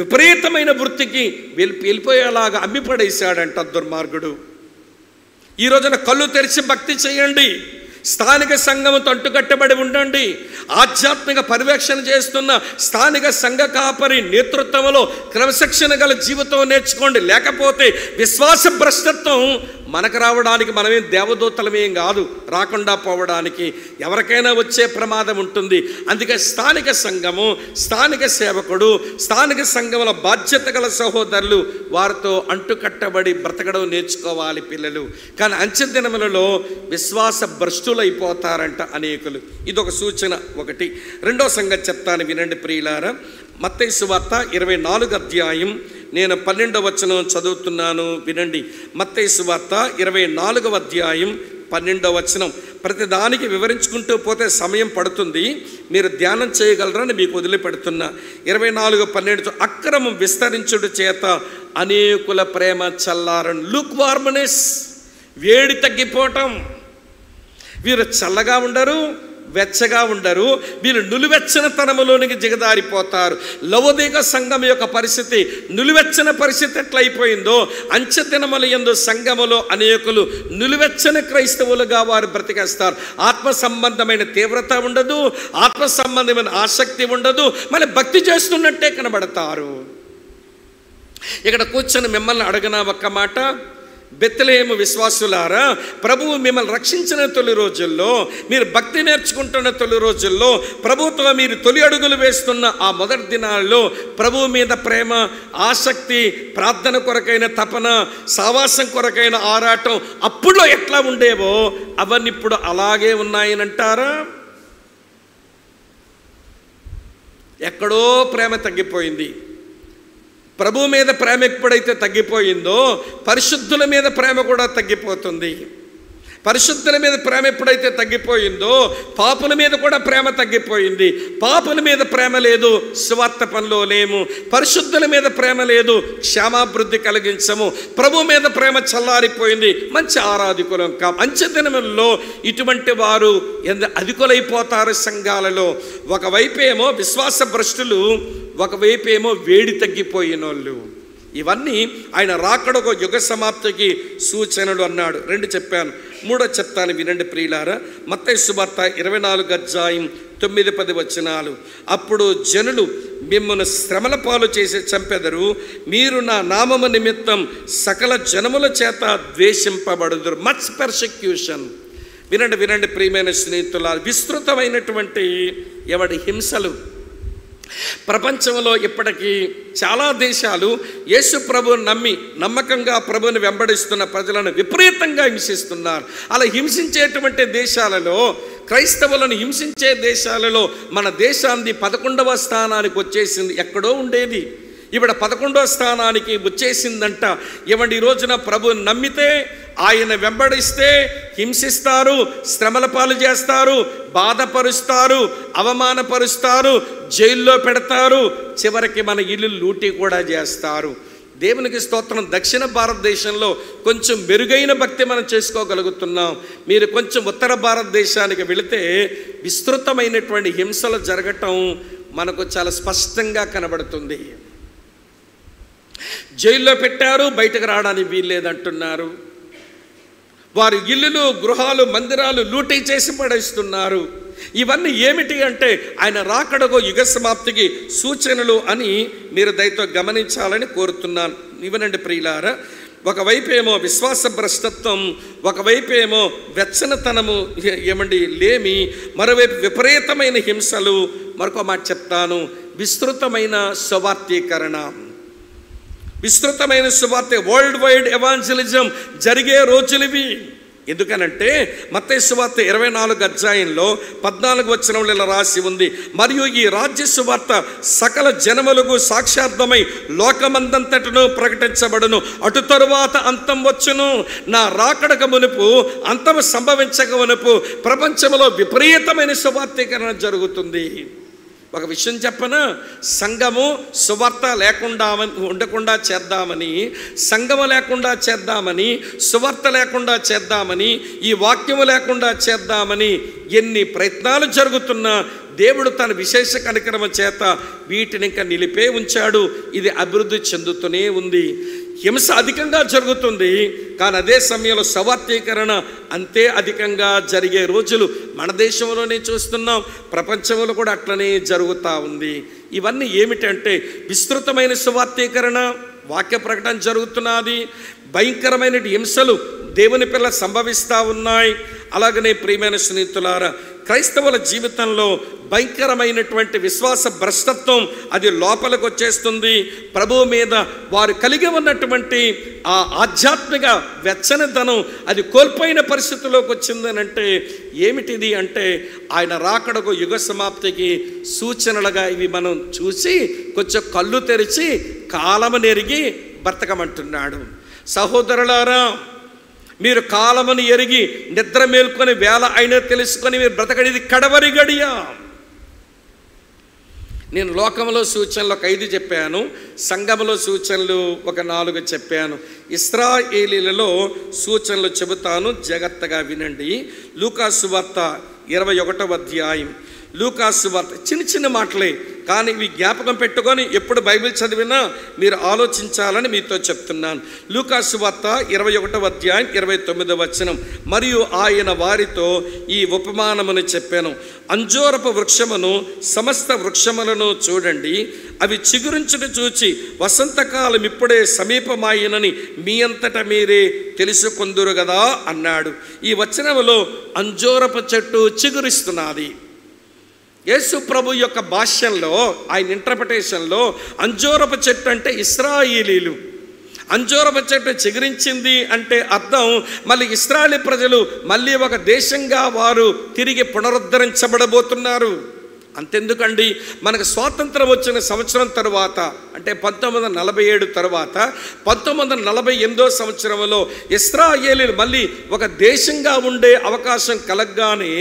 విపరీతమైన వృత్తికి వెళ్ళిపోయేలాగా అమ్మిపడేశాడంట దుర్మార్గుడు. ఈ రోజున కళ్ళు తెరిచి భక్తి చేయండి, స్థానిక సంఘంతో అంటుకట్టబడి ఉండండి, ఆధ్యాత్మిక పర్యవేక్షణ చేస్తున్న స్థానిక సంఘ కాపరి నేతృత్వంలో క్రమశిక్షణ గల జీవితం నేర్చుకోండి. లేకపోతే విశ్వాస భ్రష్టత్వం మనకు రావడానికి మనమేం దేవదూతలమేం కాదు, రాకుండా పోవడానికి ఎవరికైనా వచ్చే ప్రమాదం ఉంటుంది. అందుకే స్థానిక సంఘము, స్థానిక సేవకుడు, స్థానిక సంఘముల బాధ్యత గల సహోదరులు వారితో అంటుకట్టబడి బ్రతకడం నేర్చుకోవాలి పిల్లలు. కానీ అంచె దినములలో విశ్వాస భ్రష్టులైపోతారంట అనేకులు. ఇదొక సూచన ఒకటి. రెండో సంగతి చెప్తాను వినండి ప్రియులారా. మత్తయి సువార్త 24వ అధ్యాయం నేను 12వ వచనం చదువుతున్నాను వినండి. మత్తయి సువార్త 24వ అధ్యాయం 12వ వచనం. ప్రతిదానికి వివరించుకుంటూ పోతే సమయం పడుతుంది, మీరు ధ్యానం చేయగలరని మీకు వదిలిపెడుతున్నా. 24:12 అక్రమం విస్తరించుట చేత అనేకుల ప్రేమ చల్లారను. లూక్ వార్మ్నెస్, వేడి తగ్గిపోవటం. వీరు చల్లగా ఉండరు, వెచ్చగా ఉండరు, వీళ్ళు నులివెచ్చని తనములోనికి దిగదారిపోతారు. లవోదిక సంఘం యొక్క పరిస్థితి నులివెచ్చని పరిస్థితి ఎట్లయిపోయిందో అంచె దినముల యందు సంఘములో అనేకులు నులివెచ్చని క్రైస్తవులుగా వారు బ్రతికేస్తారు. ఆత్మ సంబంధమైన తీవ్రత ఉండదు, ఆత్మ సంబంధమైన ఆసక్తి ఉండదు, మళ్ళీ భక్తి చేస్తున్నట్టే కనబడతారు. ఇక్కడ కూర్చొని మిమ్మల్ని అడగనా ఒక్క మాట, బెత్లెహేము విశ్వాసులారా, ప్రభువు మిమ్మల్ని రక్షించిన తొలి రోజుల్లో, మీరు భక్తి నేర్చుకుంటున్న తొలి రోజుల్లో, ప్రభుత్వం మీరు తొలి అడుగులు వేస్తున్న ఆ మొదటి దినాల్లో ప్రభువు మీద ప్రేమ, ఆసక్తి, ప్రార్థన కొరకైన తపన, సావాసం కొరకైన ఆరాటం అప్పుడులో ఎట్లా ఉండేవో అవన్నీ ఇప్పుడు అలాగే ఉన్నాయనంటారా? ఎక్కడో ప్రేమ తగ్గిపోయింది. ప్రభు మీద ప్రేమ ఎప్పుడైతే తగ్గిపోయిందో పరిశుద్ధుల మీద ప్రేమ కూడా తగ్గిపోతుంది. పరిశుద్ధుల మీద ప్రేమ ఎప్పుడైతే తగ్గిపోయిందో పాపుల మీద కూడా ప్రేమ తగ్గిపోయింది. పాపుల మీద ప్రేమ లేదు, స్వార్థ పనిలో లేము. పరిశుద్ధుల మీద ప్రేమ లేదు, క్షేమాభివృద్ధి కలిగించము. ప్రభు మీద ప్రేమ చల్లారిపోయింది, మంచి ఆరాధికులం కాం. అంచె దినములలో ఇటువంటి వారు ఎంత అధికులైపోతారు సంఘాలలో. ఒకవైపేమో విశ్వాస భ్రష్టులు, ఒకవైపేమో వేడి తగ్గిపోయిన వాళ్ళు. ఇవన్నీ ఆయన రాకడొక యుగ సమాప్తికి సూచనలు అన్నాడు. 2 చెప్పాను, 3 చెప్తాను వినండి ప్రియులారా. మత్తయి సువార్త 24వ అధ్యాయం 9-10 వచనాలు. అప్పుడు జనులు మిమ్మల్ని శ్రమల పాలు చేసి చంపెదరు, మీరు నా నామము నిమిత్తం సకల జనముల చేత ద్వేషింపబడుదురు. Much persecution. వినండి వినండి ప్రియమైన స్నేహితులారా, విస్తృతమైనటువంటి హింసలు ప్రపంచంలో ఇప్పటికీ చాలా దేశాలు యేసు ప్రభువుని నమ్మి నమ్మకంగా ప్రభువుని వెంబడిస్తున్న ప్రజలను విపరీతంగా హింసిస్తున్నారు. అలా హింసించేటువంటి దేశాలలో, క్రైస్తవులను హింసించే దేశాలలో మన దేశాన్ని 11వ స్థానానికి వచ్చేసింది. ఎక్కడో ఉండేది, ఇవిడ 11వ స్థానానికి వచ్చేసిందంట. ఈ రోజున ప్రభువుని నమ్మితే, ఆయన వెంబడిస్తే హింసిస్తారు, శ్రమల పాలు చేస్తారు, బాధపరుస్తారు, అవమానపరుస్తారు, జైల్లో పెడతారు, చివరికి మన ఇల్లు లూటీ కూడా చేస్తారు. దేవునికి స్తోత్రం. దక్షిణ భారతదేశంలో కొంచెం మెరుగైన భక్తి మనం చేసుకోగలుగుతున్నాం. మీరు కొంచెం ఉత్తర భారతదేశానికి వెళితే విస్తృతమైనటువంటి హింసలు జరగటం మనకు చాలా స్పష్టంగా కనబడుతుంది. జైల్లో పెట్టారు, బయటకు రావడానికి వీల్లేదంటున్నారు. వారి ఇల్లులు, గృహాలు, మందిరాలు లూటీ చేసి పడేస్తున్నారు. ఇవన్నీ ఏమిటి అంటే ఆయన రాకడకు, యుగ సమాప్తికి సూచనలు అని మీరు దయతో గమనించాలని కోరుతున్నాను. ఇవనండి ప్రియులారా, ఒకవైపేమో విశ్వాస భ్రష్టత్వం, ఒకవైపేమో వెచ్చనతనము లేమి, మరోవైపు విపరీతమైన హింసలు. మరొక మాట చెప్తాను, విస్తృతమైన సువార్తీకరణ, విస్తృతమైన సువార్త, వరల్డ్ వైడ్ ఎవాంజలిజం జరిగే రోజులివి. ఎందుకనంటే మత్తయి సువార్త 24వ అధ్యాయంలో 14వ వచనంలో ఇలా రాసి ఉంది, మరియు ఈ రాజ్య సువార్త సకల జనములకు సాక్షార్థమై లోకమందంతటను ప్రకటించబడును, అటు తరువాత అంతం వచ్చును. నా రాకడక మునుపు, అంతము సంభవించక మునుపు ప్రపంచంలో విపరీతమైన సువార్తీకరణ జరుగుతుంది. ఒక విషయం చెప్పనా, సంఘము సువార్త లేకుండా ఉండకుండా చేద్దామని, సంఘము లేకుండా చేద్దామని, సువార్త లేకుండా చేద్దామని, ఈ వాక్యము లేకుండా చేద్దామని ఎన్ని ప్రయత్నాలు జరుగుతున్నా దేవుడు తన విశేష కనికరమ చేత వీటిని ఇంకా నిలిపే ఉంచాడు. ఇది అభివృద్ధి చెందుతూనే ఉంది. హింస అధికంగా జరుగుతుంది, కానీ అదే సమయంలో సువార్తీకరణ అంతే అధికంగా జరిగే రోజులు మన దేశంలోనే చూస్తున్నాం, ప్రపంచంలో కూడా అట్లనే జరుగుతూ ఉంది. ఇవన్నీ ఏమిటంటే విస్తృతమైన సువార్తీకరణ, వాక్య ప్రకటన జరుగుతున్నది, భయంకరమైన హింసలు దేవుని పిల్ల సంభవిస్తూ ఉన్నాయి. అలాగనే ప్రియమైన స్నేహితులారా, క్రైస్తవుల జీవితంలో భయంకరమైనటువంటి విశ్వాస భ్రష్టత్వం అది లోపలికి వచ్చేస్తుంది. ప్రభువు మీద వారు కలిగి ఉన్నటువంటి ఆ ఆధ్యాత్మిక వెచ్చనితనం అది కోల్పోయిన పరిస్థితిలోకి వచ్చిందని అంటే ఏమిటిది అంటే ఆయన రాకడకు, యుగ సమాప్తికి సూచనలుగా ఇవి మనం చూసి కొంచెం కళ్ళు తెరిచి కాలము నెరిగి బ్రతకమంటున్నాడు. సహోదరులారా, మీరు కాలమును ఎరిగి నిద్ర మేల్కొని వేళ అయినా తెలుసుకొని మీరు బ్రతకడిది కడవరి గడియ. నేను లోకంలో సూచనలు ఒక 5 చెప్పాను, సంఘములో సూచనలు ఒక 4 చెప్పాను. ఇశ్రాయేలీలలో సూచనలు చెబుతాను, జాగ్రత్తగా వినండి. లూకా సువార్త 21వ అధ్యాయం. లూకా సువార్త చిన్న చిన్న మాటలే, కానీ ఇవి జ్ఞాపకం పెట్టుకొని ఎప్పుడు బైబిల్ చదివినా మీరు ఆలోచించాలని మీతో చెప్తున్నాను. లూకా సువార్త 21వ అధ్యాయం 29వ వచనం. మరియు ఆయన వారితో ఈ ఉపమానమును చెప్పాను, అంజూరపు వృక్షమును సమస్త వృక్షములను చూడండి, అవి చిగురించుట చూచి వసంతకాలం ఇప్పుడే సమీపమాయినని మీ అంతటా మీరే తెలుసుకొందురు కదా అన్నాడు. ఈ వచనములో అంజూరపు చెట్టు చిగురిస్తున్నది. యేసు ప్రభు యొక్క భాష్యంలో, ఆయన ఇంటర్ప్రిటేషన్లో అంజూరపు చెట్టు అంటే ఇశ్రాయేలీలు. అంజూరపు చెట్టు చిగురించింది అంటే అర్థం మళ్ళీ ఇశ్రాయేలీ ప్రజలు మళ్ళీ ఒక దేశంగా వారు తిరిగి పునరుద్ధరించబడబోతున్నారు. అంతెందుకండి, మనకు స్వాతంత్రం వచ్చిన సంవత్సరం తర్వాత అంటే 1947 తర్వాత 1948వ సంవత్సరంలో ఇశ్రాయేలీలు మళ్ళీ ఒక దేశంగా ఉండే అవకాశం కలగగానే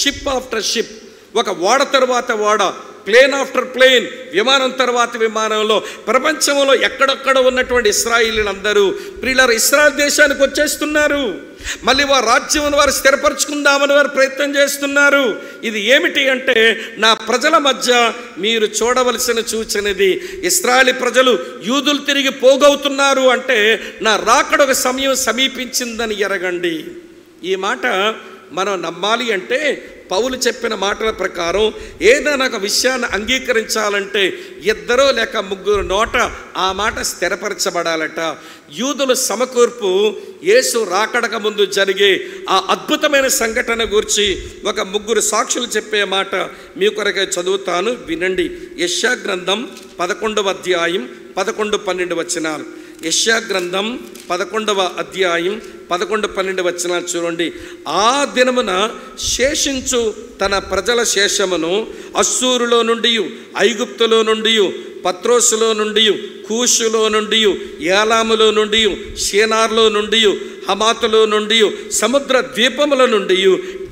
షిప్ ఆఫ్టర్ షిప్, ఒక ఓడ తర్వాత ఓడ, ప్లేన్ ఆఫ్టర్ ప్లేన్, విమానం తర్వాత విమానంలో ప్రపంచంలో ఎక్కడెక్కడ ఉన్నటువంటి ఇశ్రాయేలీలందరూ ప్రియులారా ఇశ్రాయేల్ దేశానికి వచ్చేస్తున్నారు. మళ్ళీ వారి రాజ్యం వారు స్థిరపరచుకుందామని వారు ప్రయత్నం చేస్తున్నారు. ఇది ఏమిటి అంటే నా ప్రజల మధ్య మీరు చూడవలసిన సూచనది. ఇశ్రాయేలీ ప్రజలు యూదులు తిరిగి పోగవుతున్నారు అంటే నా రాకడ ఒక సమయం సమీపించిందని ఎరగండి. ఈ మాట మనం నమ్మాలి అంటే పౌలు చెప్పిన మాటల ప్రకారం ఏదైనా ఒక విషయాన్ని అంగీకరించాలంటే ఇద్దరు లేక ముగ్గురు నోట ఆ మాట స్థిరపరచబడాలట. యూదుల సమకూర్పు యేసు రాకడక ముందు జరిగే ఆ అద్భుతమైన సంఘటన గురించి ఒక ముగ్గురు సాక్షులు చెప్పే మాట మీ కొరకే చదువుతాను, వినండి. యెషయా గ్రంథం 11వ అధ్యాయం 11-12 వచనాలు. యెషయా గ్రంథం 11వ అధ్యాయం 11-12 వచనాలు చూడండి. ఆ దినమున శేషించు తన ప్రజల శేషమును అస్సూరులో నుండి, ఐగుప్తులో నుండి, పత్రోసులో నుండి, కూషులో నుండి, ఏలాములో నుండి, షీనార్లో నుండి, హమాతులో నుండి, సముద్ర ద్వీపముల నుండి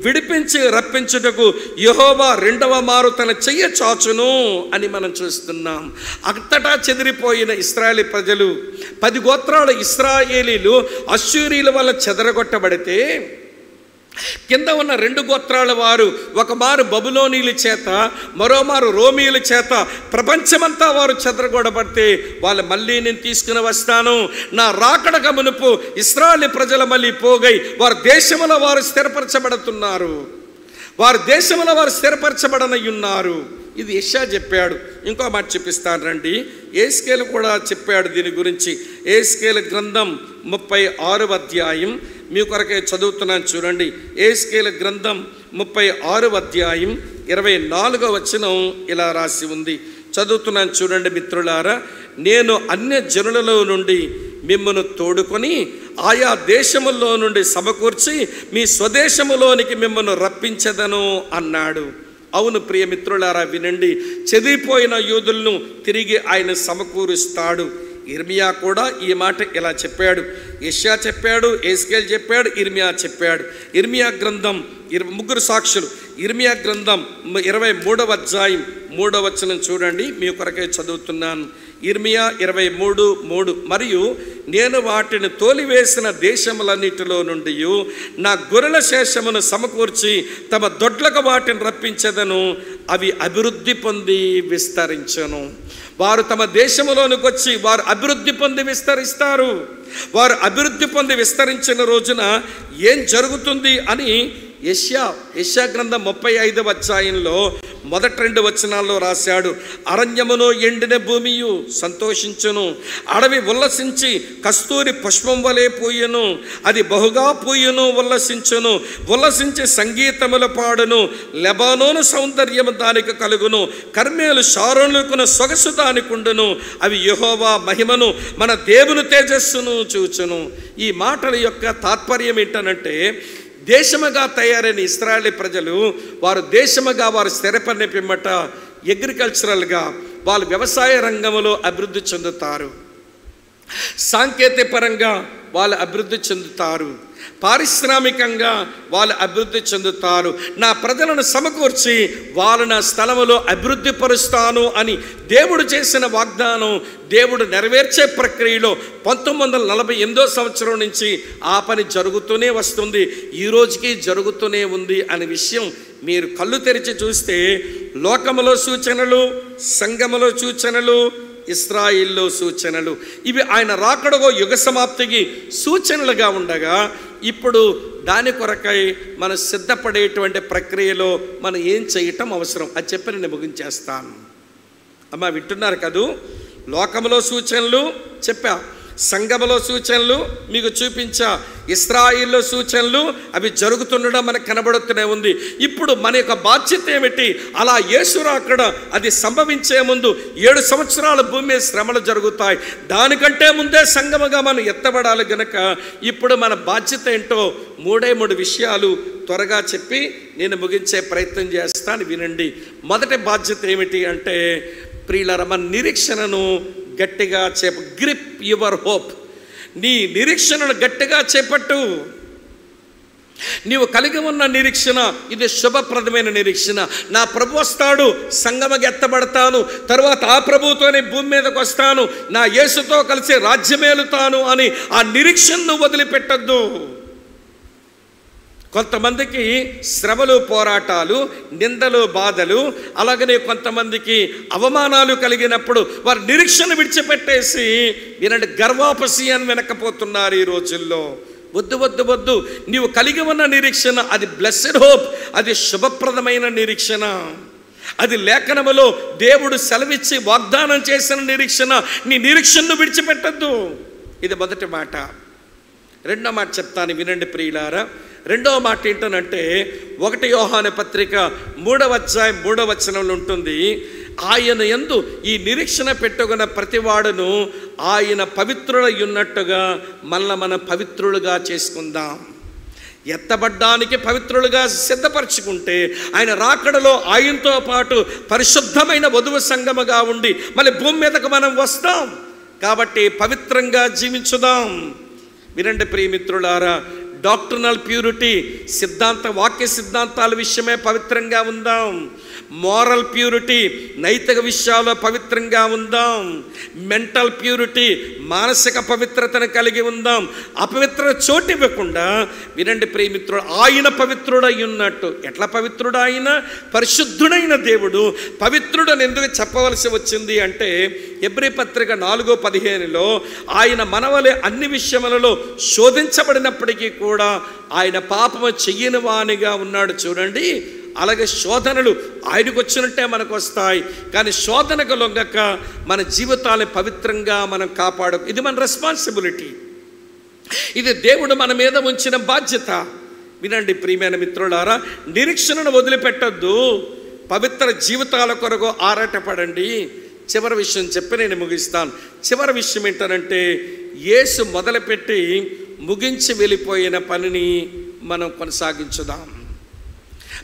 విడిపించి రప్పించుటకు యెహోవా రెండవ మారు తన చెయ్యి చాచును అని మనం చూస్తున్నాం. అంతటా చెదిరిపోయిన ఇశ్రాయేలీ ప్రజలు, 10 గోత్రాల ఇశ్రాయేలీలు అష్షూరీల వల్ల చెదరగొట్టబడితే కింద ఉన్న 2 గోత్రాల వారు ఒకమారు బబులోనీల చేత, మరోమారు రోమీయుల చేత ప్రపంచమంతా వారు చెదరగొడబడితే వాళ్ళు మళ్ళీ నేను తీసుకుని వస్తాను, నా రాకడక మునుపు ఇశ్రాయేలు ప్రజలు మళ్ళీ పోగై వారి దేశంలో వారు స్థిరపరచబడుతున్నారు, వారి దేశంలో వారు స్థిరపరచబడనయ్యున్నారు. ఇది యెషయా చెప్పాడు. ఇంకో మాట చూపిస్తాను రండి. యేస్కేలు కూడా చెప్పాడు దీని గురించి. యేస్కేలు గ్రంథం 36వ అధ్యాయం మీ కొరకే చదువుతున్నాను చూడండి. యేస్కేలు గ్రంథం 36వ అధ్యాయం 24వ వచనం ఇలా రాసి ఉంది. చదువుతున్నాను చూడండి మిత్రులారా. నేను అన్య జనులలో నుండి మిమ్మను తోడుకొని ఆయా దేశముల్లో నుండి సమకూర్చి మీ స్వదేశములోనికి మిమ్మను రప్పించెదను అన్నాడు. అవును ప్రియ మిత్రులారా, వినండి. చెదిరిపోయిన యూదులను తిరిగి ఆయన సమకూరుస్తాడు. ఇర్మియా కూడా ఈ మాట ఇలా చెప్పాడు. యెషయా చెప్పాడు, యేస్కేలు చెప్పాడు, ఇర్మియా చెప్పాడు. ఇర్మియా గ్రంథం ముగ్గురు సాక్షులు. ఇర్మియా గ్రంథం 23వ అధ్యాయం 3వ వచనం చూడండి, మీ కొరకే చదువుతున్నాను. ఇర్మియా 23:3 మరియు నేను వాటిని తోలివేసిన దేశములన్నిటిలో నుండి నా గొర్రెల శేషమును సమకూర్చి తమ దొడ్లకు వాటిని రప్పించెదను, అవి అభివృద్ధి పొంది విస్తరించను. వారు తమ దేశంలోనికి వచ్చి వారు అభివృద్ధి పొంది విస్తరిస్తారు. వారు అభివృద్ధి పొంది విస్తరించిన రోజున ఏం జరుగుతుంది అని యెషయా గ్రంథం 35వ అధ్యాయంలో మొదటి 2 వచనాల్లో రాశాడు. అరణ్యమును ఎండిన భూమియు సంతోషించును, అడవి ఉల్లసించి కస్తూరి పుష్పం వలె పూయును, అది బహుగా పూయును, ఉల్లసించును, ఉల్లసించి సంగీతముల పాడును, లెబానోను సౌందర్యము దానికి కలుగును, కర్మేలు షారోనుకున్న సొగసు దానికి ఉండును, అవి యెహోవా మహిమను మన దేవుని తేజస్సును చూచును. ఈ మాటల యొక్క తాత్పర్యం ఏంటనంటే, దేశముగా తయారైన ఇశ్రాయేలీ ప్రజలు వారు దేశముగా వారు స్థిరపడిన పిమ్మట అగ్రికల్చరల్గా వాళ్ళు వ్యవసాయ రంగంలో అభివృద్ధి చెందుతారు, సాంకేతిక పరంగా వాళ్ళు అభివృద్ధి చెందుతారు, పారిశ్రామికంగా వాళ్ళు అభివృద్ధి చెందుతారు. నా ప్రజలను సమకూర్చి వాళ్ళు నా స్థలములో అభివృద్ధి పరుస్తాను అని దేవుడు చేసిన వాగ్దానం దేవుడు నెరవేర్చే ప్రక్రియలో 1948వ సంవత్సరం నుంచి ఆ పని జరుగుతూనే వస్తుంది, ఈ రోజుకి జరుగుతూనే ఉంది అనే విషయం మీరు కళ్ళు తెరిచి చూస్తే లోకములో సూచనలు, సంఘములో సూచనలు, ఇశ్రాయేల్లో సూచనలు, ఇవి ఆయన రాకడగో యుగ సమాప్తికి సూచనలుగా ఉండగా ఇప్పుడు దాని కొరకై మనం సిద్ధపడేటువంటి ప్రక్రియలో మనం ఏం చేయటం అవసరం అది చెప్పి నేను ముగించేస్తాను. అమ్మ వింటున్నారు కదూ? లోకములో సూచనలు చెప్పా, సంఘములో సూచనలు మీకు చూపించా, ఇశ్రాయేల్లో సూచనలు అవి జరుగుతుండడం మనకు కనబడుతూనే ఉంది. ఇప్పుడు మన యొక్క బాధ్యత ఏమిటి? అలా యేసు రాకడ అది సంభవించే ముందు 7 సంవత్సరాల భూమి మీద శ్రమలు జరుగుతాయి. దానికంటే ముందే సంఘముగా మనం ఎత్తబడాలి గనక ఇప్పుడు మన బాధ్యత ఏంటో 3 విషయాలు త్వరగా చెప్పి నేను ముగించే ప్రయత్నం చేస్తాను, వినండి. మొదటి బాధ్యత ఏమిటి అంటే, ప్రియులారా, మన నిరీక్షణను గట్టిగా గ్రిప్ యువర్ హోప్. నీ నిరీక్షణను గట్టిగా చేపట్టు. నీవు కలిగి ఉన్న నిరీక్షణ ఇది శుభప్రదమైన నిరీక్షణ. నా ప్రభు వస్తాడు, సంగమకి ఎత్తబడతాను, తరువాత ఆ ప్రభుతోనే భూమి మీదకి వస్తాను, నా యేసుతో కలిసి రాజ్యమేలుతాను అని ఆ నిరీక్షణను వదిలిపెట్టద్దు. కొంతమందికి శ్రమలు, పోరాటాలు, నిందలు, బాధలు, అలాగనే కొంతమందికి అవమానాలు కలిగినప్పుడు వారు నిరీక్షణ విడిచిపెట్టేసి వినండి గర్వాపసి అని వెనకపోతున్నారు ఈ రోజుల్లో. వద్దు వద్దు వద్దు. నీవు కలిగి ఉన్న నిరీక్షణ అది బ్లెస్డ్ హోప్, అది శుభప్రదమైన నిరీక్షణ. అది లేఖనములో దేవుడు సెలవిచ్చి వాగ్దానం చేసిన నిరీక్షణ. నీ నిరీక్షణను విడిచిపెట్టద్దు. ఇది మొదటి మాట. రెండో మాట చెప్తాను, వినండి ప్రియులారా. రెండవ మాట ఏంటనంటే 1 యోహాను పత్రిక 3వ అధ్యాయం 3వ వచనంలో ఉంటుంది, ఆయన యందు ఈ నిరీక్షణ పెట్టుకున్న ప్రతివాడును ఆయన పవిత్రుడై ఉన్నట్టుగా మన పవిత్రులుగా చేసుకుందాం. ఎత్తబడ్డానికి పవిత్రులుగా సిద్ధపరచుకుంటే ఆయన రాకడలో ఆయనతో పాటు పరిశుద్ధమైన వధువు సంగముగా ఉండి మళ్ళీ భూమి మీదకు మనం వస్తాం. కాబట్టి పవిత్రంగా జీవించుదాం. వినండి ప్రియమిత్రులారా, డాక్టర్నల్ ప్యూరిటీ, వాక్య సిద్ధాంతాల విషయమే పవిత్రంగా ఉందాం. మోరల్ ప్యూరిటీ, నైతిక విషయాల్లో పవిత్రంగా ఉందాం. మెంటల్ ప్యూరిటీ, మానసిక పవిత్రతను కలిగి ఉందాం. అపవిత్ర చోటు ఇవ్వకుండా, వినండి ప్రియమిత్రుడు, ఆయన పవిత్రుడై ఉన్నట్టు. ఎట్లా పవిత్రుడు? ఆయన పరిశుద్ధుడైన దేవుడు. పవిత్రుడని ఎందుకు చెప్పవలసి వచ్చింది అంటే హెబ్రీ పత్రిక 4:15లో ఆయన మనవలే అన్ని విషయములలో శోధించబడినప్పటికీ కూడా ఆయన పాపము చెయ్యని వానిగా ఉన్నాడు. చూడండి, అలాగే శోధనలు ఆయనకు వచ్చినట్టే మనకు వస్తాయి. కానీ శోధనకు లొంగక మన జీవితాన్ని పవిత్రంగా మనం కాపాడు. ఇది మన రెస్పాన్సిబిలిటీ. ఇది దేవుడు మన మీద ఉంచిన బాధ్యత. వినండి ప్రియమైన మిత్రులారా, నిరీక్షణను వదిలిపెట్టద్దు. పవిత్ర జీవితాల కొరకు ఆరాటపడండి. చివరి విషయం చెప్పి నేను ముగిస్తాను. చివరి విషయం ఏంటనంటే యేసు మొదలుపెట్టి ముగించి వెళ్ళిపోయిన పనిని మనం కొనసాగించుదాం.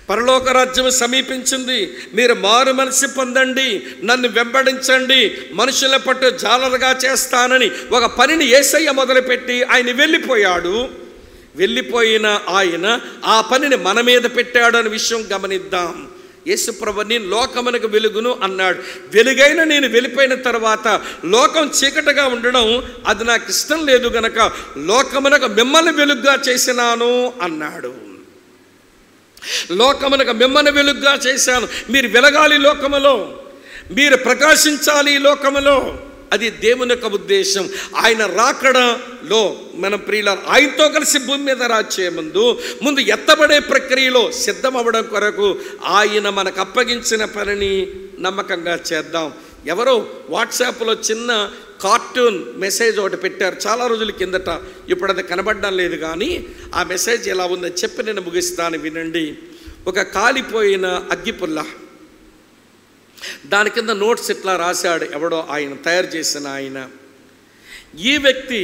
పరలోక రాజ్యం సమీపించింది, మీరు మారు మనసు పొందండి, నన్ను వెంబడించండి, మనుషుల పట్టు జాలరుగా చేస్తానని ఒక పనిని యేసయ్య మొదలుపెట్టి ఆయన వెళ్ళిపోయాడు. వెళ్ళిపోయిన ఆయన ఆ పనిని మన మీద పెట్టాడు అనే విషయం గమనిద్దాం. యేసుప్రభు నేను లోకమునకు వెలుగును అన్నాడు. వెలుగైన నేను వెళ్ళిపోయిన తర్వాత లోకం చీకటిగా ఉండడం అది నాకు ఇష్టం లేదు గనక లోకమునకు మిమ్మల్ని వెలుగుగా చేసినాను అన్నాడు. లోకమునకు మిమ్మల్ని వెలుగుగా చేశాను. మీరు వెలగాలి లోకములో, మీరు ప్రకాశించాలి లోకములో. అది దేవుని యొక్క ఉద్దేశం. ఆయన రాకడలో మనం ప్రియుల ఆయనతో కలిసి భూమి మీద రాచే ముందు ఎత్తబడే ప్రక్రియలో సిద్ధమవ్వడం కొరకు ఆయన మనకు అప్పగించిన పనిని నమ్మకంగా చేద్దాం. ఎవరో వాట్సాప్లో చిన్న కార్టూన్ మెసేజ్ ఒకటి పెట్టారు చాలా రోజుల కిందట. ఇప్పుడు అది కనబడడం లేదు, కానీ ఆ మెసేజ్ ఎలా ఉందని చెప్పి నేను ముగిస్తాను, వినండి. ఒక కాలిపోయిన అగ్గిపుల్ల, దాని కింద నోట్స్ ఇట్లా రాశాడు ఎవడో, ఆయన తయారు చేసిన ఆయన. ఈ వ్యక్తి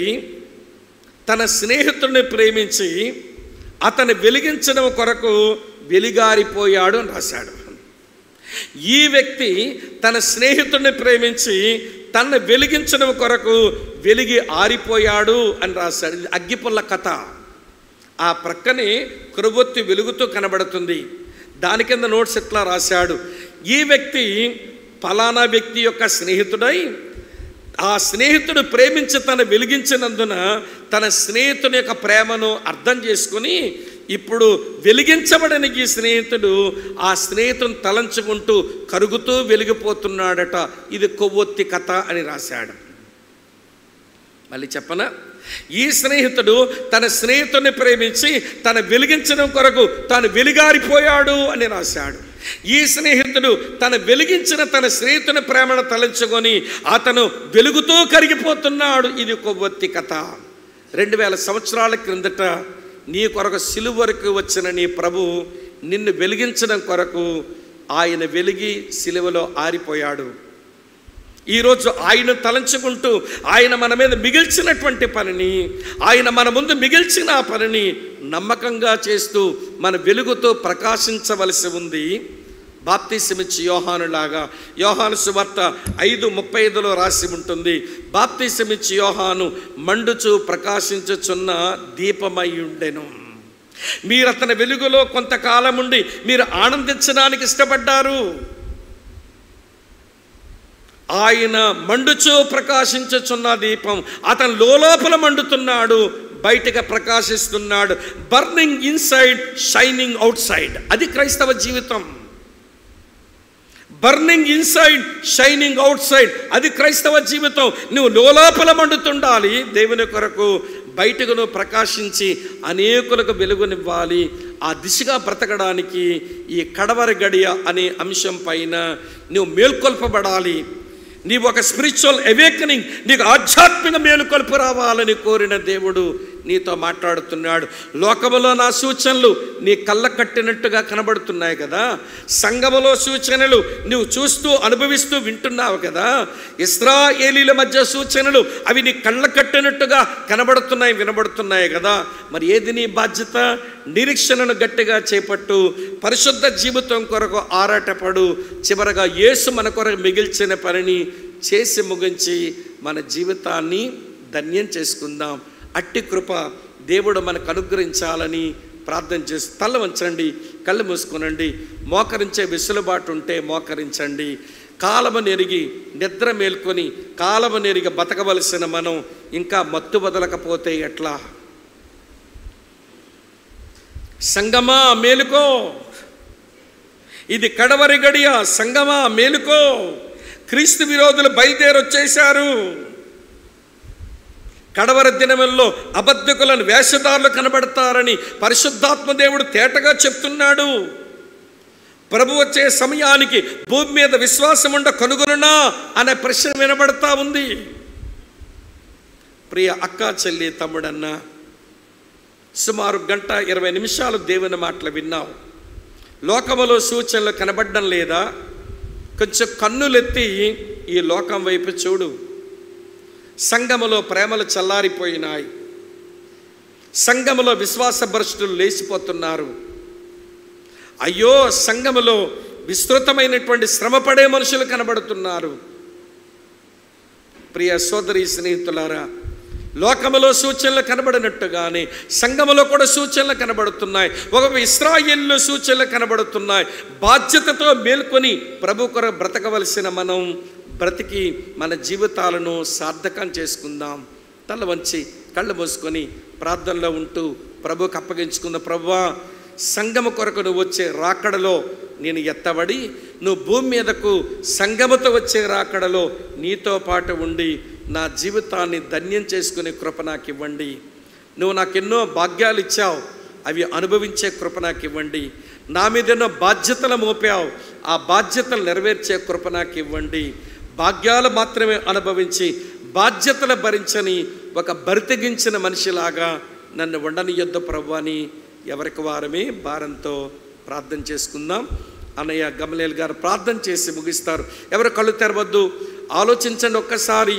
తన స్నేహితుడిని ప్రేమించి అతన్ని వెలిగించడం కొరకు వెలిగారిపోయాడు అని రాశాడు. ఈ వ్యక్తి తన స్నేహితుడిని ప్రేమించి తనను వెలిగించడం కొరకు వెలిగి ఆరిపోయాడు అని రాశాడు. ఇది అగ్గిపుల్ల కథ. ఆ ప్రక్కనే కొవ్వొత్తి వెలుగుతూ కనబడుతుంది. దాని కింద నోట్స్ ఎట్లా రాశాడు, ఈ వ్యక్తి ఫలానా వ్యక్తి యొక్క స్నేహితుడై ఆ స్నేహితుడు ప్రేమించి తను వెలిగించినందున తన స్నేహితుని యొక్క ప్రేమను అర్థం చేసుకుని ఇప్పుడు వెలిగించబడని ఈ స్నేహితుడు ఆ స్నేహితుని తలంచుకుంటూ కరుగుతూ వెలిగిపోతున్నాడట. ఇది కొవ్వొత్తి కథ అని రాశాడు. మళ్ళీ చెప్పనా, ఈ స్నేహితుడు తన స్నేహితుని ప్రేమించి తన వెలిగించడం కొరకు తాను వెలిగారిపోయాడు అని రాశాడు. ఈ స్నేహితుడు తన వెలిగించిన తన స్నేహితుని ప్రేమను తలంచుకొని అతను వెలుగుతూ కరిగిపోతున్నాడు. ఇది కొవ్వొత్తి కథ. 2000 సంవత్సరాల క్రిందట నీ కొరకు సిలువ వరకు వచ్చిన నీ ప్రభు నిన్ను వెలిగించడం కొరకు ఆయన వెలిగి సిలువలో ఆరిపోయాడు. ఈరోజు ఆయన తలంచుకుంటూ ఆయన మన మీద మిగిల్చినటువంటి పనిని, ఆయన మన ముందు మిగిల్చిన ఆ పనిని నమ్మకంగా చేస్తూ మన వెలుగుతో ప్రకాశించవలసి ఉంది. బాప్తిసమిచ్చి యోహానులాగా, యోహాను సువార్త 5:35లో రాసి ఉంటుంది, బాప్తిసమిచ్చి యోహాను మండుచు ప్రకాశించుచున్న దీపమై ఉండెను. మీరు అతని వెలుగులో కొంతకాలం ఉండి మీరు ఆనందించడానికి ఇష్టపడ్డారు. ఆయన మండుచు ప్రకాశించుచున్న దీపం, అతను లోపల మండుతున్నాడు, బయటగా ప్రకాశిస్తున్నాడు. Burning inside, shining outside. అది క్రైస్తవ జీవితం. Burning inside, shining outside, అది క్రైస్తవ జీవితం. నువ్వు లోపల మండుతుండాలి దేవుని కొరకు, బయటకును ప్రకాశించి అనేకులకు వెలుగునివ్వాలి. ఆ దిశగా బ్రతకడానికి ఈ కడవరి గడియ అనే అంశం పైన నువ్వు మేల్కొల్పబడాలి. నీవు ఒక స్పిరిచువల్ అవేకనింగ్, నీకు ఆధ్యాత్మిక మేలుకొల్పు రావాలని కోరిన దేవుడు నీతో మాట్లాడుతున్నాడు. లోకములో నా సూచనలు నీ కళ్ళ కట్టినట్టుగా కనబడుతున్నాయి కదా, సంఘములో సూచనలు నువ్వు చూస్తూ అనుభవిస్తూ వింటున్నావు కదా, ఇశ్రాయేలీల మధ్య సూచనలు అవి నీ కళ్ళ కట్టినట్టుగా కనబడుతున్నాయి, వినబడుతున్నాయి కదా. మరి ఏది నీ బాధ్యత? నిరీక్షణను గట్టిగా చేపట్టు, పరిశుద్ధ జీవితం కొరకు ఆరాటపడు. చివరగా యేసు మన కొరకు మిగిల్చిన పనిని చేసి ముగించి మన జీవితాన్ని ధన్యం చేసుకుందాం. అట్టి కృప దేవుడు మనకు అనుగ్రహించాలని ప్రార్థన చేసి తల వంచండి, కళ్ళు మూసుకొనండి. మోకరించే వెసులుబాటు ఉంటే మోకరించండి. కాలము నెరిగి నిద్ర మేల్కొని కాలము నెరిగి బతకవలసిన మనం ఇంకా మత్తు వదలకపోతే ఎట్లా? సంగమా మేలుకో, ఇది కడవరి గడియ. సంగమా మేలుకో, క్రీస్తు విరోధులు బయలుదేరొచ్చేశారు. కడవరి దినముల్లో అబద్ధకులను వేషధారులు కనబడతారని పరిశుద్ధాత్మ దేవుడు తేటగా చెప్తున్నాడు. ప్రభు వచ్చే సమయానికి భూమి మీద విశ్వాసం ఉండ కనుగొనునా అనే ప్రశ్న వినబడతా ఉంది. ప్రియ అక్క, చెల్లి, తమ్ముడన్న, సుమారు 1:20 నిమిషాలు దేవుని మాటలు విన్నావు. లోకములో సూచనలు కనబడడం లేదా? కొంచెం కన్నులెత్తి ఈ లోకం వైపు చూడు. సంఘములో ప్రేమలు చల్లారిపోయినాయి. సంఘములో విశ్వాస భ్రష్టులు లేచిపోతున్నారు. అయ్యో, సంఘములో విస్తృతమైనటువంటి శ్రమపడే మనుషులు కనబడుతున్నారు. ప్రియ సోదరి స్నేహితులారా, లోకములో సూచనలు కనబడినట్టుగానే సంఘములో కూడా సూచనలు కనబడుతున్నాయి. ఒక ఇశ్రాయేలులో సూచనలు కనబడుతున్నాయి. బాధ్యతతో మేల్కొని ప్రభు కొరకు బ్రతకవలసిన మనం బ్రతికి మన జీవితాలను సార్థకం చేసుకుందాం. తల వంచి కళ్ళు మూసుకొని ప్రార్థనలో ఉంటూ ప్రభువుకు అప్పగించుకున్న, ప్రభువా, సంఘము కొరకు నువ్వు వచ్చే రాకడలో నేను ఎత్తబడి, నువ్వు భూమి మీదకు సంఘముతో వచ్చే రాకడలో నీతో పాటు ఉండి నా జీవితాన్ని ధన్యం చేసుకునే కృప నాకు ఇవ్వండి. నువ్వు నాకు ఎన్నో భాగ్యాలు ఇచ్చావు, అవి అనుభవించే కృప నాకు ఇవ్వండి. నా మీద ఎన్నో బాధ్యతలు మోపావు, ఆ బాధ్యతలు నెరవేర్చే కృప నాకు ఇవ్వండి. భాగ్యాలు మాత్రమే అనుభవించి బాధ్యతలు భరించని ఒక బరితెగించిన మనిషిలాగా నన్ను ఉండనియొద్దు ప్రభువా అని ఎవరికి వారమే భారంతో ప్రార్థన చేసుకుందాం. అన్నయ్య గమలేల్ గారు ప్రార్థన చేసి ముగిస్తారు. ఎవరు కళ్ళు తెరవద్దు, ఆలోచించండి ఒక్కసారి.